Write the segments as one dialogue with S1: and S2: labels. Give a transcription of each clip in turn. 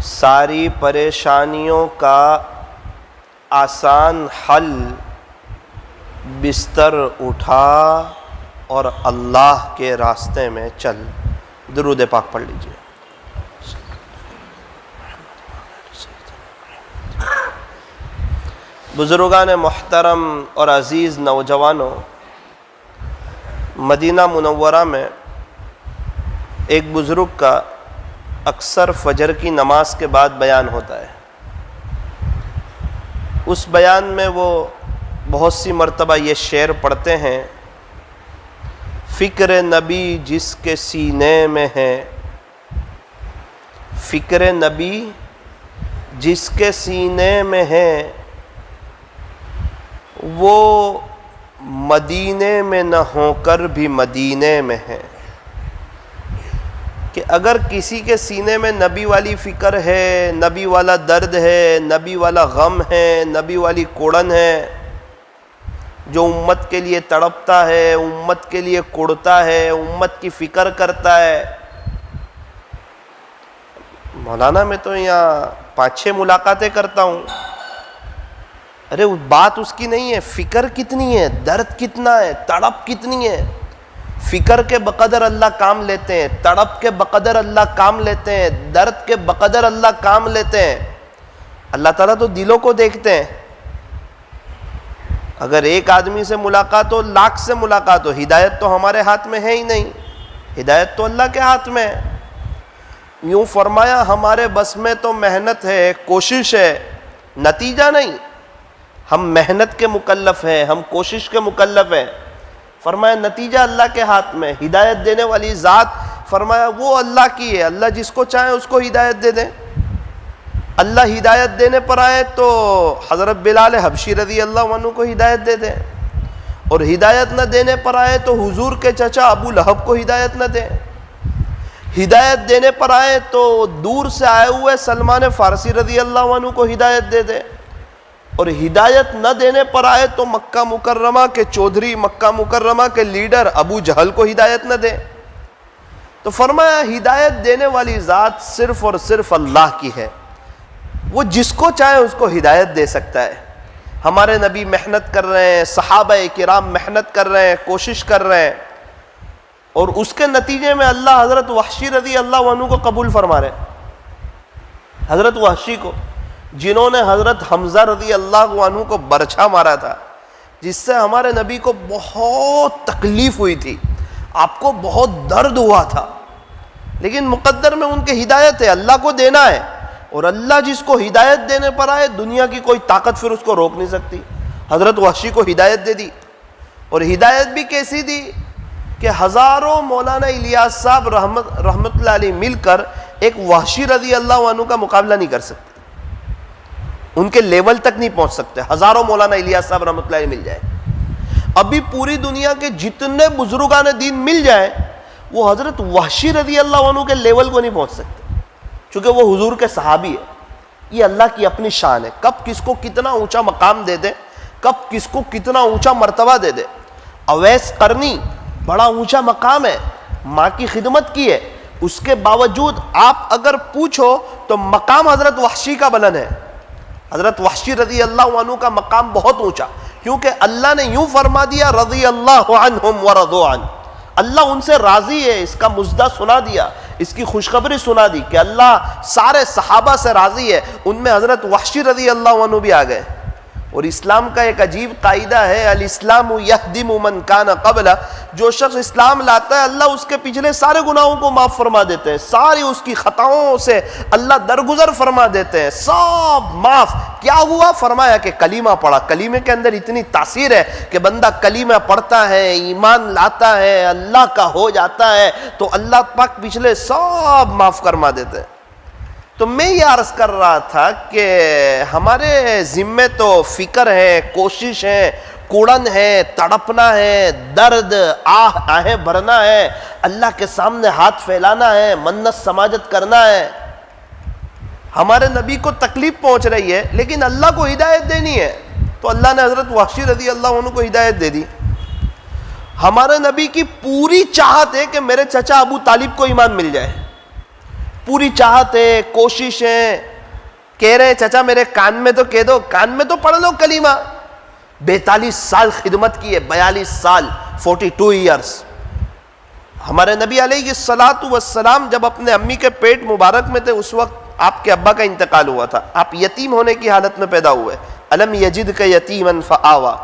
S1: ساری پریشانیوں کا آسان حل بستر اٹھا اور اللہ کے راستے میں چل۔ درود پاک پڑھ لیجئے۔ بزرگان محترم اور عزیز نوجوانوں، مدینہ منورہ میں ایک بزرگ کا اکثر فجر کی نماز کے بعد بیان ہوتا ہے۔ اس بیان میں وہ بہت سی مرتبہ یہ شعر پڑھتے ہیں: فکر نبی جس کے سینے میں ہے، فکر نبی جس کے سینے میں ہے، وہ مدینے میں نہ ہو کر بھی مدینے میں ہے۔ کہ اگر کسی کے سینے میں نبی والی فکر ہے، نبی والا درد ہے، نبی والا غم ہے، نبی والی کوڑن ہے، جو امت کے لیے تڑپتا ہے، امت کے لیے کوڑتا ہے، امت کی فکر کرتا ہے۔ مولانا میں تو یہاں 5-6 ملاقاتیں کرتا ہوں۔ ارے بات اس کی نہیں ہے، فکر کتنی ہے، درد کتنا ہے، تڑپ کتنی ہے۔ فکر کے بقدر اللہ کام لیتے ہیں، تڑپ کے بقدر اللہ کام لیتے ہیں، درد کے بقدر اللہ کام لیتے ہیں۔ اللہ تعالیٰ تو دلوں کو دیکھتے ہیں۔ اگر ایک آدمی سے ملاقات ہو، لاکھ سے ملاقات ہو، ہدایت تو ہمارے ہاتھ میں ہے ہی نہیں، ہدایت تو اللہ کے ہاتھ میں ہے۔ یوں فرمایا ہمارے بس میں تو محنت ہے، کوشش ہے، نتیجہ نہیں۔ ہم محنت کے مکلف ہیں، ہم کوشش کے مکلف ہیں۔ فرمایا نتیجہ اللہ کے ہاتھ میں۔ ہدایت دینے والی ذات فرمایا وہ اللہ کی ہے، اللہ جس کو چاہے اس کو ہدایت دے دیں۔ اللہ ہدایت دینے پر آئے تو حضرت بلال حبشی رضی اللہ عنہ کو ہدایت دے دیں، اور ہدایت نہ دینے پر آئے تو حضور کے چچا ابو لہب کو ہدایت نہ دیں۔ ہدایت دینے پر آئے تو دور سے آئے ہوئے سلمان فارسی رضی اللہ عنہ کو ہدایت دے دیں، اور ہدایت نہ دینے پر آئے تو مکہ مکرمہ کے چودھری، مکہ مکرمہ کے لیڈر ابو جہل کو ہدایت نہ دیں۔ تو فرمایا ہدایت دینے والی ذات صرف اور صرف اللہ کی ہے، وہ جس کو چاہے اس کو ہدایت دے سکتا ہے۔ ہمارے نبی محنت کر رہے ہیں، صحابہ کرام محنت کر رہے ہیں، کوشش کر رہے ہیں، اور اس کے نتیجے میں اللہ حضرت وحشی رضی اللہ عنہ کو قبول فرما رہے ہیں۔ حضرت وحشی کو، جنہوں نے حضرت حمزہ رضی اللہ عنہ کو برچھا مارا تھا، جس سے ہمارے نبی کو بہت تکلیف ہوئی تھی، آپ کو بہت درد ہوا تھا، لیکن مقدر میں ان کے ہدایت ہے، اللہ کو دینا ہے، اور اللہ جس کو ہدایت دینے پر آئے دنیا کی کوئی طاقت پھر اس کو روک نہیں سکتی۔ حضرت وحشی کو ہدایت دے دی، اور ہدایت بھی کیسی دی کہ ہزاروں مولانا الیاس صاحب رحمت اللہ علیہ مل کر ایک وحشی رضی اللہ عنہ کا مقابلہ نہیں کر سکتے، ان کے لیول تک نہیں پہنچ سکتے۔ ہزاروں مولانا الیاس صاحب رحمۃ اللہ علیہ مل جائے، ابھی پوری دنیا کے جتنے بزرگان دین مل جائیں وہ حضرت وحشی رضی اللہ عنہ کے لیول کو نہیں پہنچ سکتے، چونکہ وہ حضور کے صحابی ہے۔ یہ اللہ کی اپنی شان ہے، کب کس کو کتنا اونچا مقام دے دے، کب کس کو کتنا اونچا مرتبہ دے دے۔ اویس قرنی بڑا اونچا مقام ہے، ماں کی خدمت کی ہے، اس کے باوجود آپ اگر پوچھو تو مقام حضرت وحشی کا بلند ہے۔ حضرت وحشی رضی اللہ عنہ کا مقام بہت اونچا، کیونکہ اللہ نے یوں فرما دیا رضی اللہ عنہم ورضوا عنہ، اللہ ان سے راضی ہے، اس کا مژدہ سنا دیا، اس کی خوشخبری سنا دی کہ اللہ سارے صحابہ سے راضی ہے، ان میں حضرت وحشی رضی اللہ عنہ بھی آ گئے۔ اور اسلام کا ایک عجیب قاعدہ ہے، الاسلام یہدم من کان قبلہ، جو شخص اسلام لاتا ہے اللہ اس کے پچھلے سارے گناہوں کو معاف فرما دیتے ہیں، ساری اس کی خطاؤں سے اللہ درگزر فرما دیتے ہیں، سب معاف۔ کیا ہوا؟ فرمایا کہ کلمہ پڑھا۔ کلمے کے اندر اتنی تاثیر ہے کہ بندہ کلمہ پڑھتا ہے، ایمان لاتا ہے، اللہ کا ہو جاتا ہے تو اللہ پاک پچھلے سب معاف فرما دیتے ہیں۔ تو میں یہ عرض کر رہا تھا کہ ہمارے ذمے تو فکر ہے، کوشش ہے، کوڑن ہے، تڑپنا ہے، درد آہیں بھرنا ہے، اللہ کے سامنے ہاتھ پھیلانا ہے، منت سماجت کرنا ہے۔ ہمارے نبی کو تکلیف پہنچ رہی ہے لیکن اللہ کو ہدایت دینی ہے، تو اللہ نے حضرت وحشی رضی اللہ عنہ کو ہدایت دے دی۔ ہمارے نبی کی پوری چاہت ہے کہ میرے چچا ابو طالب کو ایمان مل جائے، پوری چاہت ہے، کوشش ہے، کہہ رہے ہیں چچا میرے کان میں تو کہہ دو، کان میں تو پڑھ لو کلمہ. 42 سال خدمت کی ہے، 42 سال، 42 ایئرس. ہمارے نبی علیہ الصلوۃ والسلام جب اپنے امی کے پیٹ مبارک میں تھے اس وقت آپ کے ابا کا انتقال ہوا تھا. آپ یتیم ہونے کی حالت میں پیدا ہوئے. الم یجدک یتیما فآویٰ.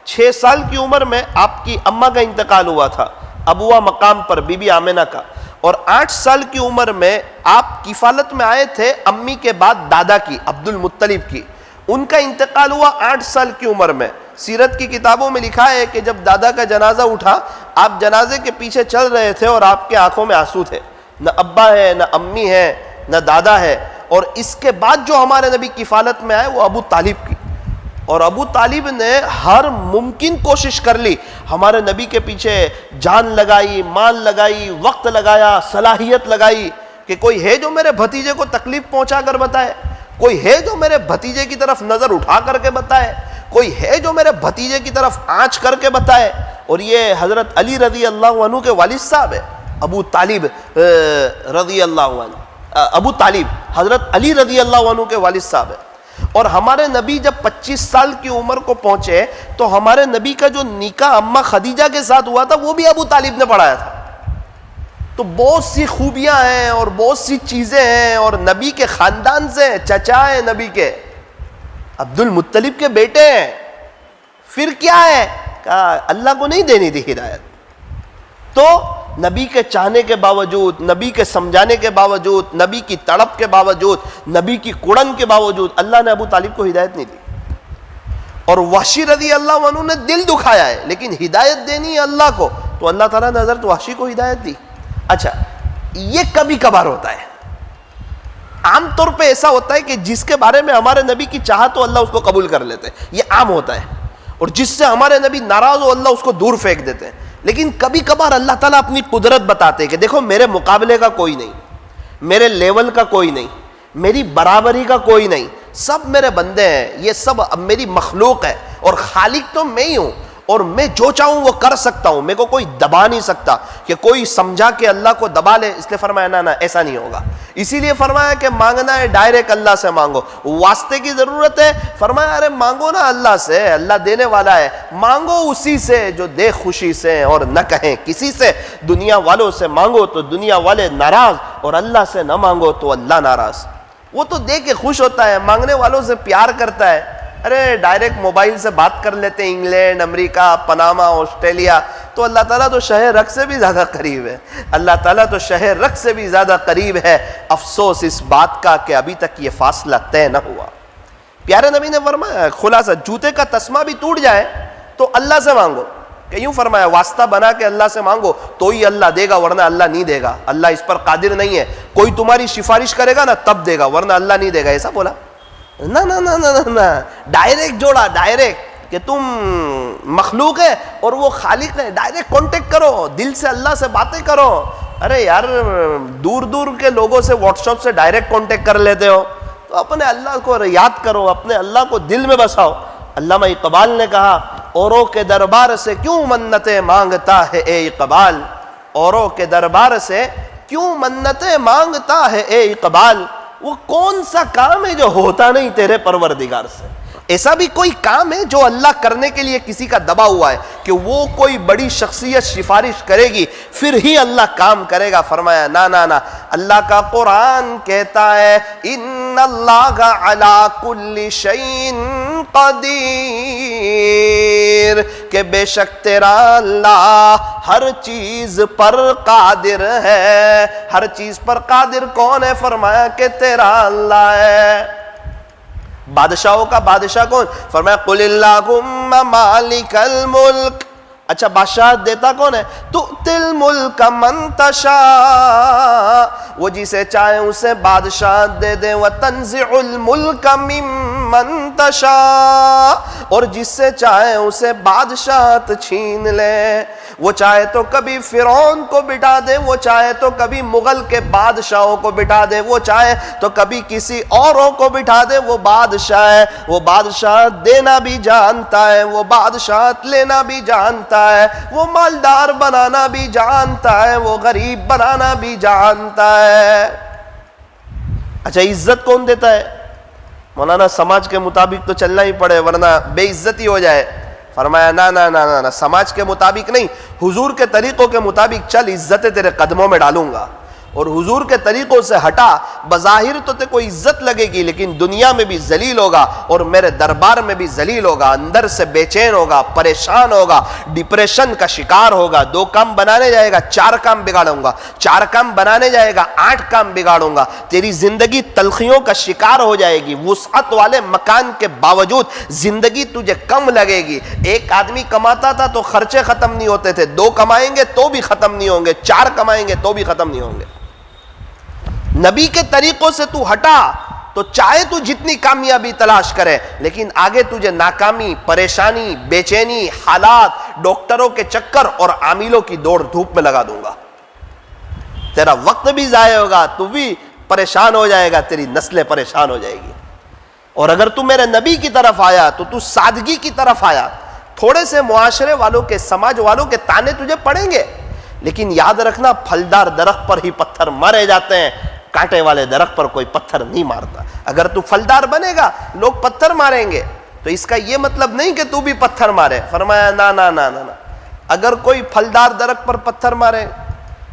S1: 6 سال کی عمر میں آپ کی اماں کا انتقال ہوا تھا ابوا مقام پر، بی بی آمنہ کا. اور 8 سال کی عمر میں آپ کفالت میں آئے تھے امی کے بعد دادا کی، عبد المطلب کی. ان کا انتقال ہوا 8 سال کی عمر میں. سیرت کی کتابوں میں لکھا ہے کہ جب دادا کا جنازہ اٹھا آپ جنازے کے پیچھے چل رہے تھے اور آپ کے آنکھوں میں آنسو تھے. نہ ابا ہے، نہ امی ہے، نہ دادا ہے. اور اس کے بعد جو ہمارے نبی کفالت میں آئے وہ ابو طالب کی. اور ابو طالب نے ہر ممکن کوشش کر لی، ہمارے نبی کے پیچھے جان لگائی، مال لگائی، وقت لگایا، صلاحیت لگائی کہ کوئی ہے جو میرے بھتیجے کو تکلیف پہنچا کر بتائے، کوئی ہے جو میرے بھتیجے کی طرف نظر اٹھا کر کے بتائے، کوئی ہے جو میرے بھتیجے کی طرف آنچ کر کے بتائے. اور یہ حضرت علی رضی اللہ عنہ کے والد صاحب ہے، ابو طالب رضی اللہ عنہ. ابو طالب حضرت علی رضی اللہ عنہ کے والد صاحب ہے. اور ہمارے نبی جب 25 سال کی عمر کو پہنچے تو ہمارے نبی کا جو نکاح اماں خدیجہ کے ساتھ ہوا تھا وہ بھی ابو طالب نے پڑھایا تھا. تو بہت سی خوبیاں ہیں اور بہت سی چیزیں ہیں. اور نبی کے خاندان سے چچا ہیں، نبی کے عبد المطلب کے بیٹے ہیں. پھر کیا ہے؟ کہا اللہ کو نہیں دینی تھی ہدایت. تو نبی کے چاہنے کے باوجود، نبی کے سمجھانے کے باوجود، نبی کی تڑپ کے باوجود، نبی کی کڑن کے باوجود اللہ نے ابو طالب کو ہدایت نہیں دی. اور وحشی رضی اللہ عنہ نے دل دکھایا ہے لیکن ہدایت دینی ہے اللہ کو، تو اللہ تعالیٰ نے حضرت وحشی کو ہدایت دی. اچھا یہ کبھی کبھار ہوتا ہے. عام طور پہ ایسا ہوتا ہے کہ جس کے بارے میں ہمارے نبی کی چاہت ہو اللہ اس کو قبول کر لیتے ہیں، یہ عام ہوتا ہے. اور جس سے ہمارے نبی ناراض ہو اللہ اس کو دور پھینک دیتے ہیں. لیکن کبھی کبھار اللہ تعالیٰ اپنی قدرت بتاتے ہیں کہ دیکھو میرے مقابلے کا کوئی نہیں، میرے لیول کا کوئی نہیں، میری برابری کا کوئی نہیں، سب میرے بندے ہیں، یہ سب میری مخلوق ہے اور خالق تو میں ہی ہوں. اور میں جو چاہوں وہ کر سکتا ہوں، میرے کو کوئی دبا نہیں سکتا کہ کوئی سمجھا کہ اللہ کو دبا لے. اس لیے فرمایا نہ ایسا نہیں ہوگا. اسی لیے فرمایا کہ مانگنا ہے ڈائریکٹ اللہ سے مانگو. واسطے کی ضرورت ہے، فرمایا ارے مانگو نا اللہ سے، اللہ دینے والا ہے، مانگو اسی سے جو دے خوشی سے اور نہ کہیں کسی سے. دنیا والوں سے مانگو تو دنیا والے ناراض، اور اللہ سے نہ مانگو تو اللہ ناراض. وہ تو دے کے خوش ہوتا ہے، مانگنے والوں سے پیار کرتا ہے. ارے ڈائریکٹ موبائل سے بات کر لیتے ہیں، انگلینڈ، امریکہ، پناما، آسٹریلیا. تو اللہ تعالیٰ تو شہ رگ سے بھی زیادہ قریب ہے، اللہ تعالیٰ تو شہ رگ سے بھی زیادہ قریب ہے. افسوس اس بات کا کہ ابھی تک یہ فاصلہ طے نہ ہوا. پیارے نبی نے فرمایا خلاصہ جوتے کا تسمہ بھی ٹوٹ جائے تو اللہ سے مانگو. کہ یوں فرمایا واسطہ بنا کے اللہ سے مانگو تو ہی اللہ دے گا، ورنہ اللہ نہیں دے گا. اللہ اس پر قادر نہیں ہے. کوئی تمہاری سفارش کرے گا نا تب دے گا، ورنہ اللہ نہیں دے گا. ایسا بولا نہ نہ نہ نہ نہ ڈائریکٹ جوڑا، ڈائریکٹ کہ تم مخلوق ہے اور وہ خالق ہے. ڈائریکٹ کانٹیکٹ کرو، دل سے اللہ سے باتیں کرو. ارے یار دور دور کے لوگوں سے واٹس ایپ سے ڈائریکٹ کانٹیکٹ کر لیتے ہو، تو اپنے اللہ کو یاد کرو، اپنے اللہ کو دل میں بساؤ. علامہ اقبال نے کہا اوروں کے دربار سے کیوں منتیں مانگتا ہے اے اقبال، اوروں کے دربار سے کیوں منتیں مانگتا ہے اے اقبال. وہ کون سا کام ہے جو ہوتا نہیں تیرے پروردگار سے؟ ایسا بھی کوئی کام ہے جو اللہ کرنے کے لیے کسی کا دبا ہوا ہے کہ وہ کوئی بڑی شخصیت سفارش کرے گی پھر ہی اللہ کام کرے گا؟ فرمایا نہ نہ نہ. اللہ کا قرآن کہتا ہے ان اللہ علی کل شیء قدیر، کہ بے شک تیرا اللہ ہر چیز پر قادر ہے. ہر چیز پر قادر کون ہے؟ فرمایا کہ تیرا اللہ ہے. بادشاہوں کا بادشاہ کون؟ فرمایا قل اللہم مالک الملک. اچھا بادشاہت دیتا کون ہے؟ تؤتی الملک من تشاء، وہ جسے چاہے اسے بادشاہت دے دے. وتنزع الملک ممن تشاء، اور جس سے چاہے اسے بادشاہت چھین لے. وہ چاہے تو کبھی فرعون کو بٹھا دے، وہ چاہے تو کبھی مغل کے بادشاہوں کو بٹھا دے، وہ چاہے تو کبھی کسی اوروں کو بٹھا دے. وہ بادشاہ ہے، وہ بادشاہت دینا بھی جانتا ہے، وہ بادشاہت لینا بھی جانتا ہے، وہ مالدار بنانا بھی جانتا ہے، وہ غریب بنانا بھی جانتا ہے. اچھا عزت کون دیتا ہے؟ مولانا سماج کے مطابق تو چلنا ہی پڑے ورنہ بے عزتی ہو جائے. فرمایا نا نا نا نا نا، سماج کے مطابق نہیں، حضور کے طریقوں کے مطابق چل، عزت تیرے قدموں میں ڈالوں گا. اور حضور کے طریقوں سے ہٹا، بظاہر تو تے کوئی عزت لگے گی لیکن دنیا میں بھی ذلیل ہوگا اور میرے دربار میں بھی ذلیل ہوگا، اندر سے بے چین ہوگا، پریشان ہوگا، ڈپریشن کا شکار ہوگا. 2 کام بنانے جائے گا 4 کام بگاڑوں گا، 4 کام بنانے جائے گا 8 کام بگاڑوں گا. تیری زندگی تلخیوں کا شکار ہو جائے گی. وسعت والے مکان کے باوجود زندگی تجھے کم لگے گی. ایک آدمی کماتا تھا تو خرچے ختم نہیں ہوتے تھے، 2 کمائیں گے تو بھی ختم نہیں ہوں گے، 4 کمائیں گے تو بھی ختم نہیں ہوں گے. نبی کے طریقوں سے تو ہٹا تو چاہے تو جتنی کامیابی تلاش کرے لیکن آگے تجھے ناکامی، پریشانی، بے چینی، حالات، ڈاکٹروں کے چکر اور عاملوں کی دوڑ دھوپ میں لگا دوں گا. تیرا وقت بھی ضائع ہوگا، تو بھی پریشان ہو جائے گا، تیری نسلیں پریشان ہو جائے گی. اور اگر تو میرے نبی کی طرف آیا تو سادگی کی طرف آیا. تھوڑے سے معاشرے والوں کے، سماج والوں کے تانے تجھے پڑیں گے لیکن یاد رکھنا پھلدار درخت پر ہی پتھر مارے جاتے ہیں، کانٹے والے درخت پر کوئی پتھر نہیں مارتا. اگر تو پھلدار بنے گا لوگ پتھر ماریں گے تو اس کا یہ مطلب نہیں کہ تو بھی پتھر مارے. فرمایا نا نا نا نا نا، اگر کوئی پھلدار درخت پر پتھر مارے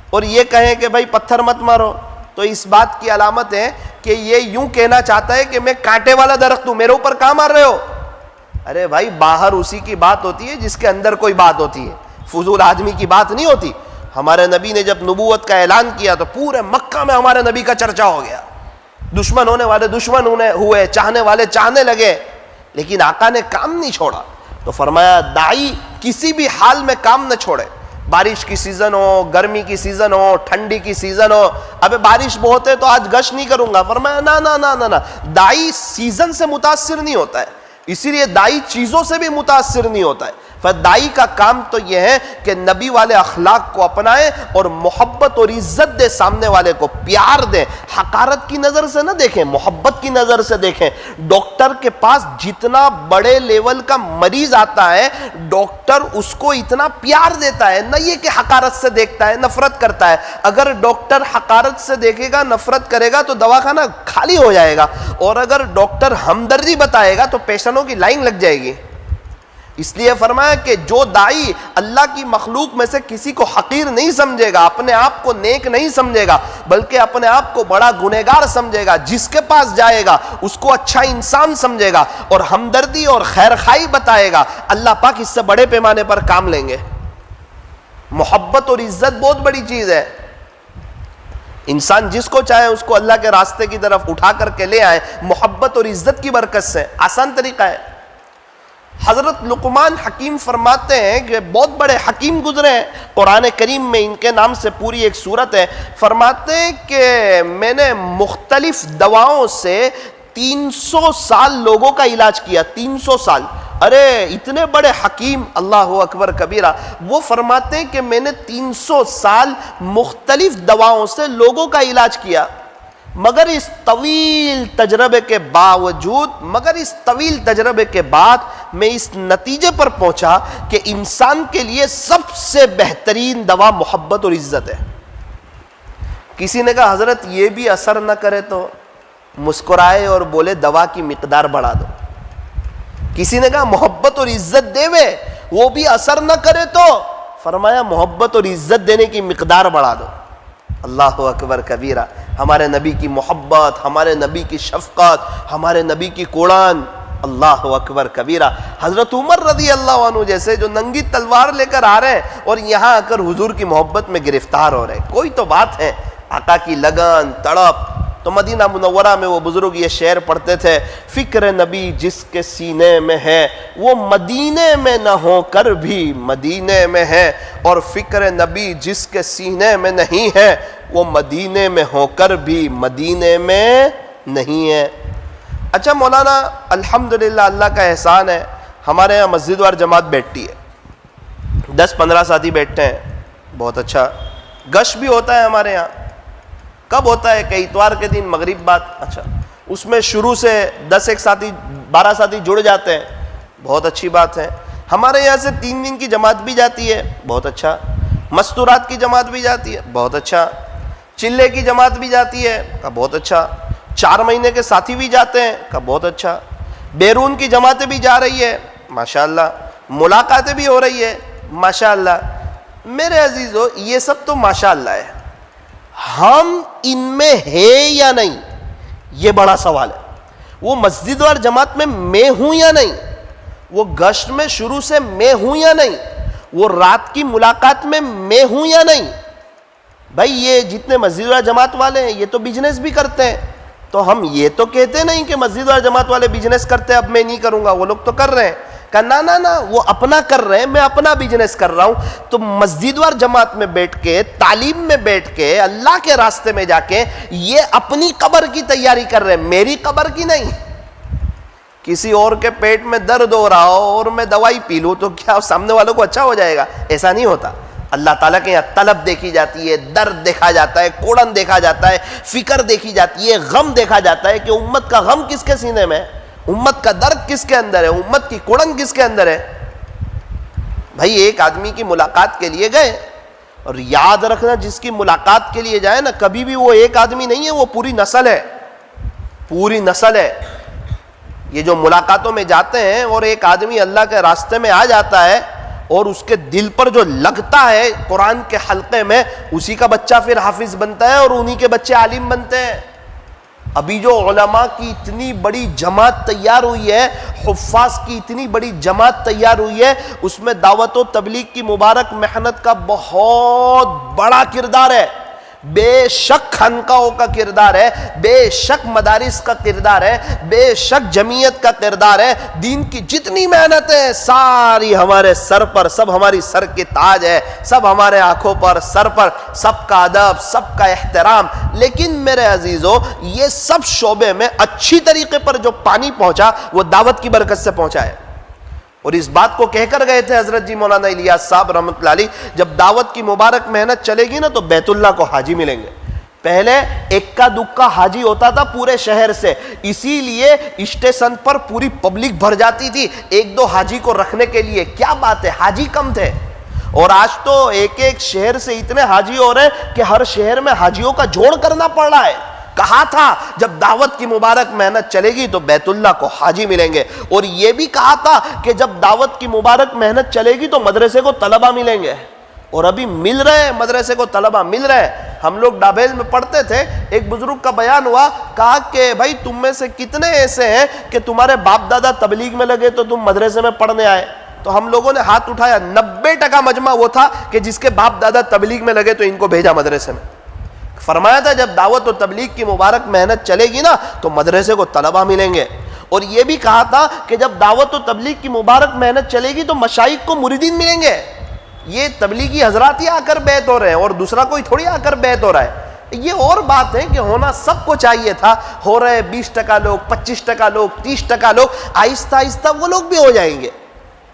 S1: اور یہ کہے کہ بھائی پتھر مت مارو تو اس بات کی علامت ہے کہ یہ یوں کہنا چاہتا ہے کہ میں کانٹے والا درخت ہوں، میرے اوپر کہاں مار رہے ہو. ارے بھائی باہر اسی کی بات ہوتی ہے جس کے اندر کوئی بات ہوتی ہے، فضول آدمی کی بات نہیں ہوتی. ہمارے نبی نے جب نبوت کا اعلان کیا تو پورے مکہ میں ہمارے نبی کا چرچا ہو گیا. دشمن ہونے والے دشمن ہوئے، چاہنے والے چاہنے لگے، لیکن آقا نے کام نہیں چھوڑا. تو فرمایا داعی کسی بھی حال میں کام نہ چھوڑے. بارش کی سیزن ہو، گرمی کی سیزن ہو، ٹھنڈی کی سیزن ہو، ابے بارش بہت ہے تو آج گشت نہیں کروں گا. فرمایا نا نا نا نا نا، داعی سیزن سے متاثر نہیں ہوتا ہے، اسی لیے داعی چیزوں سے بھی متاثر نہیں ہوتا ہے. فدائی کا کام تو یہ ہے کہ نبی والے اخلاق کو اپنائے اور محبت اور عزت دے، سامنے والے کو پیار دے، حقارت کی نظر سے نہ دیکھیں، محبت کی نظر سے دیکھیں. ڈاکٹر کے پاس جتنا بڑے لیول کا مریض آتا ہے ڈاکٹر اس کو اتنا پیار دیتا ہے، نہ یہ کہ حقارت سے دیکھتا ہے، نفرت کرتا ہے. اگر ڈاکٹر حقارت سے دیکھے گا، نفرت کرے گا تو دواخانہ خالی ہو جائے گا، اور اگر ڈاکٹر ہمدردی بتائے گا تو پیشنٹوں کی لائن لگ جائے گی. اس لیے فرمایا کہ جو داعی اللہ کی مخلوق میں سے کسی کو حقیر نہیں سمجھے گا، اپنے آپ کو نیک نہیں سمجھے گا بلکہ اپنے آپ کو بڑا گنہگار سمجھے گا، جس کے پاس جائے گا اس کو اچھا انسان سمجھے گا اور ہمدردی اور خیرخواہی بتائے گا، اللہ پاک اس سے بڑے پیمانے پر کام لیں گے. محبت اور عزت بہت بڑی چیز ہے. انسان جس کو چاہے اس کو اللہ کے راستے کی طرف اٹھا کر کے لے آئے محبت اور عزت کی برکت سے. آسان طریقہ ہے. حضرت لقمان حکیم فرماتے ہیں کہ بہت بڑے حکیم گزرے ہیں، قرآن کریم میں ان کے نام سے پوری ایک سورت ہے. فرماتے ہیں کہ میں نے مختلف دواؤں سے 300 سال لوگوں کا علاج کیا. 300 سال. ارے اتنے بڑے حکیم، اللہ اکبر کبیرہ. وہ فرماتے ہیں کہ میں نے 300 سال مختلف دواؤں سے لوگوں کا علاج کیا، مگر اس طویل تجربے کے بعد میں اس نتیجے پر پہنچا کہ انسان کے لیے سب سے بہترین دوا محبت اور عزت ہے. کسی نے کہا حضرت یہ بھی اثر نہ کرے تو؟ مسکرائے اور بولے دوا کی مقدار بڑھا دو. کسی نے کہا محبت اور عزت دے وے وہ بھی اثر نہ کرے تو؟ فرمایا محبت اور عزت دینے کی مقدار بڑھا دو. اللہ اکبر کبیرہ. ہمارے نبی کی محبت، ہمارے نبی کی شفقت، ہمارے نبی کی قرآن، اللہ اکبر کبیرہ. حضرت عمر رضی اللہ عنہ جیسے جو ننگی تلوار لے کر آ رہے ہیں اور یہاں آ کر حضور کی محبت میں گرفتار ہو رہے ہیں. کوئی تو بات ہے. آقا کی لگن، تڑپ. تو مدینہ منورہ میں وہ بزرگ یہ شعر پڑھتے تھے، فکر نبی جس کے سینے میں ہے وہ مدینے میں نہ ہو کر بھی مدینے میں ہے، اور فکر نبی جس کے سینے میں نہیں ہے وہ مدینے میں ہو کر بھی مدینے میں نہیں ہے. اچھا مولانا الحمدللہ اللہ کا احسان ہے، ہمارے یہاں مسجد وار جماعت بیٹھتی ہے، 10-15 ساتھی بیٹھتے ہیں. بہت اچھا. گش بھی ہوتا ہے ہمارے یہاں. کب ہوتا ہے؟ کہ اتوار کے دن مغرب بعد. اچھا اس میں شروع سے 10 ساتھی 12 ساتھی جڑ جاتے ہیں. بہت اچھی بات ہے. ہمارے یہاں سے 3 دن کی جماعت بھی جاتی ہے. بہت اچھا. مستورات کی جماعت بھی جاتی ہے. بہت اچھا. چلے کی جماعت بھی جاتی ہے. بہت اچھا. 4 مہینے کے ساتھی بھی جاتے ہیں، کہا بہت اچھا، بیرون کی جماعتیں بھی جا رہی ہے، ماشاءاللہ، ملاقاتیں بھی ہو رہی ہے، ماشاءاللہ۔ میرے عزیزو، یہ سب تو ماشاءاللہ ہے، ہم ان میں ہے یا نہیں، یہ بڑا سوال ہے۔ وہ مسجد اور جماعت میں ہوں یا نہیں، وہ گشت میں شروع سے میں ہوں یا نہیں، وہ رات کی ملاقات میں ہوں یا نہیں۔ بھائی یہ جتنے مسجد اور جماعت والے ہیں یہ تو بزنس بھی کرتے ہیں، تو ہم یہ تو کہتے نہیں کہ مسجد اور جماعت والے بزنس کرتے ہیں اب میں نہیں کروں گا، وہ لوگ تو کر رہے ہیں۔ کہا نا وہ اپنا کر رہے ہیں، میں اپنا بزنس کر رہا ہوں۔ تو مسجد اور جماعت میں بیٹھ کے، تعلیم میں بیٹھ کے، اللہ کے راستے میں جا کے یہ اپنی قبر کی تیاری کر رہے ہیں، میری قبر کی نہیں۔ کسی اور کے پیٹ میں درد ہو رہا ہو اور میں دوائی پی لوں تو کیا سامنے والوں کو اچھا ہو جائے گا؟ ایسا نہیں ہوتا۔ اللہ تعالیٰ کے یہاں طلب دیکھی جاتی ہے، درد دیکھا جاتا ہے، کوڑن دیکھا جاتا ہے، فکر دیکھی جاتی ہے، غم دیکھا جاتا ہے کہ امت کا غم کس کے سینے میں ہے، امت کا درد کس کے اندر ہے، امت کی کوڑن کس کے اندر ہے۔ بھائی ایک آدمی کی ملاقات کے لیے گئے، اور یاد رکھنا جس کی ملاقات کے لیے جائے نا، کبھی بھی وہ ایک آدمی نہیں ہے، وہ پوری نسل ہے، پوری نسل ہے۔ یہ جو ملاقاتوں میں جاتے ہیں اور ایک آدمی اللہ کے راستے میں آ جاتا ہے اور اس کے دل پر جو لگتا ہے قرآن کے حلقے میں، اسی کا بچہ پھر حافظ بنتا ہے اور انہی کے بچے عالم بنتے ہیں۔ ابھی جو علماء کی اتنی بڑی جماعت تیار ہوئی ہے، حفاظ کی اتنی بڑی جماعت تیار ہوئی ہے، اس میں دعوت و تبلیغ کی مبارک محنت کا بہت بڑا کردار ہے۔ بے شک خانقاہوں کا کردار ہے، بے شک مدارس کا کردار ہے، بے شک جمعیت کا کردار ہے۔ دین کی جتنی محنت ہے ساری ہمارے سر پر، سب ہماری سر کے تاج ہے، سب ہمارے آنکھوں پر، سر پر، سب کا ادب، سب کا احترام۔ لیکن میرے عزیزو، یہ سب شعبے میں اچھی طریقے پر جو پانی پہنچا وہ دعوت کی برکت سے پہنچا ہے۔ اور اس بات کو کہہ کر گئے تھے حضرت جی مولانا الیاس صاحب رحمۃ اللہ علیہ، جب دعوت کی مبارک محنت چلے گی نا تو بیت اللہ کو حاجی ملیں گے۔ پہلے اکا دکا حاجی ہوتا تھا پورے شہر سے، اسی لیے اسٹیشن پر پوری پبلک بھر جاتی تھی ایک دو حاجی کو رکھنے کے لیے۔ کیا بات ہے، حاجی کم تھے، اور آج تو ایک ایک شہر سے اتنے حاجی ہو رہے ہیں کہ ہر شہر میں حاجیوں کا جوڑ کرنا پڑ رہا ہے۔ کہا تھا جب دعوت کی مبارک محنت چلے گی تو بیت اللہ کو حاجی ملیں گے، اور یہ بھی کہا تھا کہ جب دعوت کی مبارک محنت چلے گی تو مدرسے کو طلبہ ملیں گے، اور ابھی مل رہے ہیں، مدرسے کو طلبہ مل رہے ہیں۔ ہم لوگ ڈابیل میں پڑھتے تھے، ایک بزرگ کا بیان ہوا، کہا کہ بھائی تم میں سے کتنے ایسے ہیں کہ تمہارے باپ دادا تبلیغ میں لگے تو تم مدرسے میں پڑھنے آئے؟ تو ہم لوگوں نے ہاتھ اٹھایا، 90% مجمع وہ تھا کہ جس کے باپ دادا تبلیغ میں لگے تو ان کو بھیجا مدرسے میں۔ فرمایا تھا جب دعوت و تبلیغ کی مبارک محنت چلے گی نا تو مدرسے کو طلبہ ملیں گے، اور یہ بھی کہا تھا کہ جب دعوت و تبلیغ کی مبارک محنت چلے گی تو مشائخ کو مریدین ملیں گے۔ یہ تبلیغی حضرات ہی آ کر بیعت ہو رہے ہیں، اور دوسرا کوئی تھوڑی آ کر بیعت ہو رہا ہے۔ یہ اور بات ہے کہ ہونا سب کو چاہیے تھا، ہو رہے 20% لوگ، 25% لوگ، 30% لوگ، آہستہ آہستہ وہ لوگ بھی ہو جائیں گے،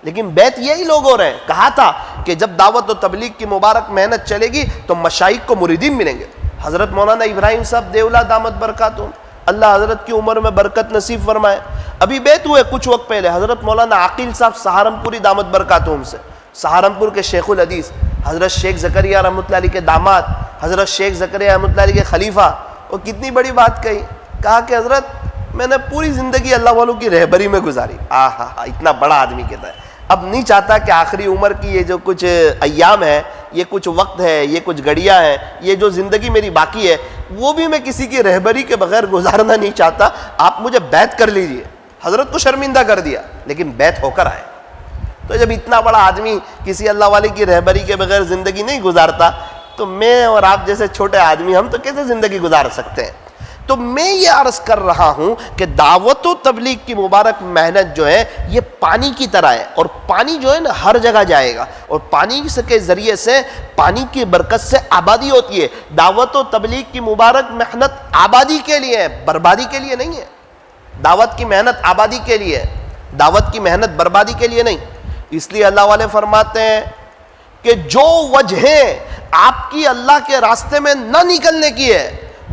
S1: لیکن بیعت یہی لوگ ہو رہے ہیں۔ کہا تھا کہ جب دعوت و تبلیغ کی مبارک محنت چلے گی تو مشائخ کو مریدین ملیں گے۔ حضرت مولانا ابراہیم صاحب دیولہ دامت برکاتہم، اللہ حضرت کی عمر میں برکت نصیب فرمائے، ابھی بیعت ہوئے کچھ وقت پہلے حضرت مولانا عاقل صاحب سہارنپوری دامت برکاتہم سے، سہارنپور کے شیخ الحدیث، حضرت شیخ زکریا رحمۃ اللہ علیہ کے داماد، حضرت شیخ زکریا رحمۃ اللہ علیہ کے خلیفہ۔ وہ کتنی بڑی بات کہی، کہا کہ حضرت میں نے پوری زندگی اللہ والوں کی رہبری میں گزاری۔ اتنا بڑا آدمی کہتا ہے اب نہیں چاہتا کہ آخری عمر کی یہ جو کچھ ایام ہے، یہ کچھ وقت ہے، یہ کچھ گھڑیاں ہیں، یہ جو زندگی میری باقی ہے وہ بھی میں کسی کی رہبری کے بغیر گزارنا نہیں چاہتا، آپ مجھے بیعت کر لیجئے۔ حضرت کو شرمندہ کر دیا لیکن بیعت ہو کر آئے۔ تو جب اتنا بڑا آدمی کسی اللہ والے کی رہبری کے بغیر زندگی نہیں گزارتا تو میں اور آپ جیسے چھوٹے آدمی ہم تو کیسے زندگی گزار سکتے ہیں؟ تو میں یہ عرض کر رہا ہوں کہ دعوت و تبلیغ کی مبارک محنت جو ہے یہ پانی کی طرح ہے، اور پانی جو ہے نا ہر جگہ جائے گا، اور پانی کے ذریعے سے، پانی کی برکت سے آبادی ہوتی ہے۔ دعوت و تبلیغ کی مبارک محنت آبادی کے لیے ہے، بربادی کے لیے نہیں ہے۔ دعوت کی محنت آبادی کے لیے ہے، دعوت کی محنت بربادی کے لیے نہیں۔ اس لیے اللہ والے فرماتے ہیں کہ جو وجہیں آپ کی اللہ کے راستے میں نہ نکلنے کی ہے،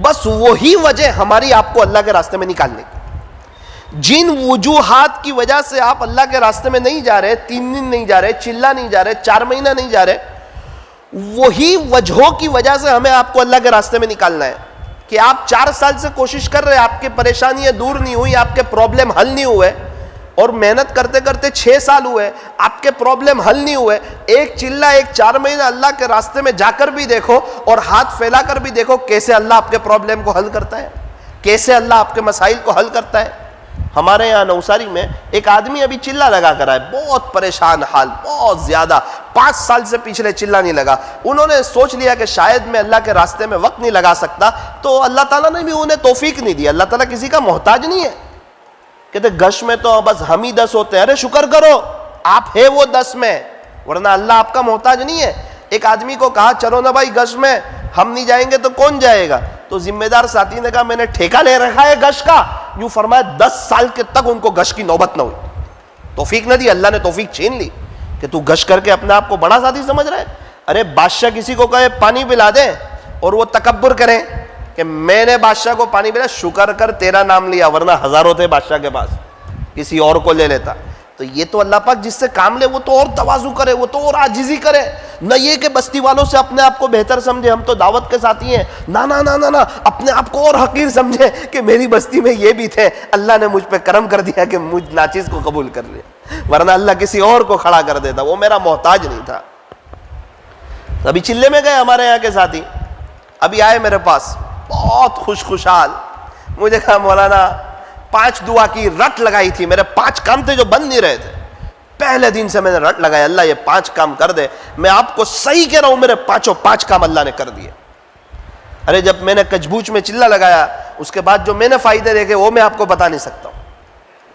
S1: بس وہی وجہ ہماری آپ کو اللہ کے راستے میں نکالنے کی۔ جن وجوہات کی وجہ سے آپ اللہ کے راستے میں نہیں جا رہے، 3 دن نہیں جا رہے، چلہ نہیں جا رہے، 4 مہینہ نہیں جا رہے، وہی وجہوں کی وجہ سے ہمیں آپ کو اللہ کے راستے میں نکالنا ہے۔ کہ آپ 4 سال سے کوشش کر رہے, آپ کی پریشانیاں دور نہیں ہوئی, آپ کے پرابلم حل نہیں ہوئے, اور محنت کرتے کرتے 6 سال ہوئے, آپ کے پرابلم حل نہیں ہوئے. ایک چلہ 4 مہینہ اللہ کے راستے میں جا کر بھی دیکھو اور ہاتھ پھیلا کر بھی دیکھو کیسے اللہ آپ کے پرابلم کو حل کرتا ہے, کیسے اللہ آپ کے مسائل کو حل کرتا ہے. ہمارے یہاں نوساری میں ایک آدمی ابھی چلہ لگا کر آئے, بہت پریشان حال, بہت زیادہ, 5 سال سے پچھلے چلہ نہیں لگا. انہوں نے سوچ لیا کہ شاید میں اللہ کے راستے میں وقت نہیں لگا سکتا, تو اللہ تعالیٰ نے بھی انہیں توفیق نہیں دی. اللہ تعالیٰ کسی کا محتاج نہیں ہے. کہتے گش میں تو بس ہم ہی 10 ہوتے ہیں. ارے شکر کرو آپ ہے وہ 10 میں, ورنہ اللہ آپ کا محتاج نہیں ہے. ایک آدمی کو کہا چلو نا بھائی گش میں, ہم نہیں جائیں گے تو کون جائے گا؟ تو ذمہ دار ساتھی نے کہا میں نے ٹھیکہ لے رکھا ہے گش کا. یوں فرمایا 10 سال کے تک ان کو گش کی نوبت نہ ہوئی. توفیق نہ دی, اللہ نے توفیق چھین لی کہ تو گش کر کے اپنے آپ کو بڑا ساتھی سمجھ رہا ہے. ارے بادشاہ کسی کو کہے پانی پلا دے اور وہ تکبر کریں کہ میں نے بادشاہ کو پانی پلا, شکر کر تیرا نام لیا, ورنہ ہزاروں تھے بادشاہ کے پاس, کسی اور کو لے لیتا. تو یہ تو اللہ پاک جس سے کام لے وہ تو اور تواضع کرے, وہ تو اور عاجزی کرے, نہ یہ کہ بستی والوں سے اپنے آپ کو بہتر سمجھے, ہم تو دعوت کے ساتھی ہیں, نہ نہ نہ نہ, اپنے آپ کو اور حقیر سمجھے کہ میری بستی میں یہ بھی تھے, اللہ نے مجھ پہ کرم کر دیا کہ مجھ ناچیز کو قبول کر لیا, ورنہ اللہ کسی اور کو کھڑا کر دیتا, وہ میرا محتاج نہیں تھا. ابھی چلے میں گئے ہمارے یہاں کے ساتھی, ابھی آئے میرے پاس بہت خوشحال. مجھے کہا مولانا 5 دعا کی رٹ لگائی تھی, میرے 5 کام تھے جو بند نہیں رہے تھے, پہلے دن سے میں نے رٹ لگایا اللہ یہ 5 کام کر دے. میں آپ کو صحیح کہہ رہا ہوں, میرے 5 کام اللہ نے کر دیے. ارے جب میں نے کچبوچ میں چلہ لگایا اس کے بعد جو میں نے فائدے دیکھے وہ میں آپ کو بتا نہیں سکتا ہوں.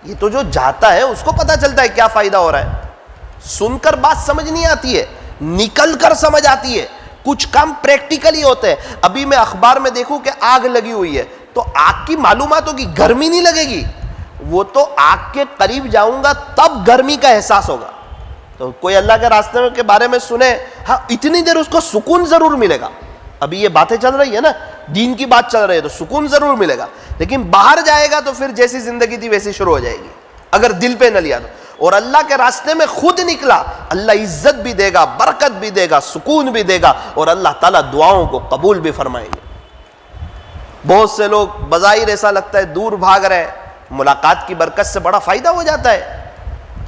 S1: یہ تو جو جاتا ہے اس کو پتا چلتا ہے کیا فائدہ ہو رہا ہے. سن کر بات سمجھ نہیں آتی ہے, نکل کر سمجھ آتی ہے. کچھ کام پریکٹیکلی ہوتے ہیں. ابھی میں اخبار میں دیکھوں کہ آگ لگی ہوئی ہے تو آگ کی معلومات ہوگی, گرمی نہیں لگے گی, وہ تو آگ کے قریب جاؤں گا تب گرمی کا احساس ہوگا. تو کوئی اللہ کے راستے کے بارے میں سنے, ہاں اتنی دیر اس کو سکون ضرور ملے گا. ابھی یہ باتیں چل رہی ہے نا, دین کی بات چل رہی ہے تو سکون ضرور ملے گا, لیکن باہر جائے گا تو پھر جیسی زندگی تھی ویسی شروع ہو جائے گی اگر دل پہ نہ لیا تو. اور اللہ کے راستے میں خود نکلا, اللہ عزت بھی دے گا, برکت بھی دے گا, سکون بھی دے گا, اور اللہ تعالیٰ دعاؤں کو قبول بھی فرمائیں گے. بہت سے لوگ بظاہر ایسا لگتا ہے دور بھاگ رہے ہیں, ملاقات کی برکت سے بڑا فائدہ ہو جاتا ہے.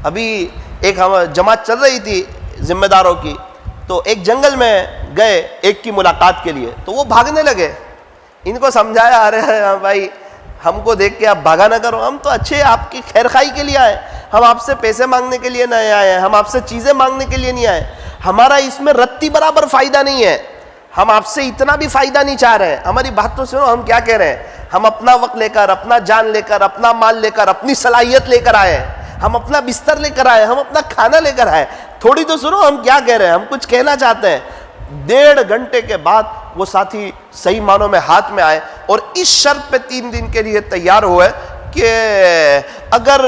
S1: ابھی ایک جماعت چل رہی تھی ذمہ داروں کی, تو ایک جنگل میں گئے ایک کی ملاقات کے لیے, تو وہ بھاگنے لگے. ان کو سمجھایا ارے بھائی ہم کو دیکھ کے آپ بھاگا نہ کرو, ہم تو اچھے آپ کی خیر خواہی کے لیے آئے, ہم آپ سے پیسے مانگنے کے لیے نہیں آئے ہیں, ہم آپ سے چیزیں مانگنے کے لیے نہیں آئے, ہمارا اس میں رتی برابر فائدہ نہیں ہے, ہم آپ سے اتنا بھی فائدہ نہیں چاہ رہے ہیں. ہماری بات تو سنو, ہم کیا کہہ رہے ہیں, ہم اپنا وقت لے کر, اپنا جان لے کر, اپنا مال لے کر, اپنی صلاحیت لے کر آئے, ہم اپنا بستر لے کر آئے, ہم اپنا کھانا لے کر آئے. تھوڑی تو سنو ہم کیا کہہ رہے ہیں, ہم کچھ کہنا چاہتے ہیں. 1.5 گھنٹے کے بعد وہ ساتھی صحیح معنوں میں ہاتھ میں آئے اور اس شرط پہ 3 دن کے لیے تیار ہوئے کہ اگر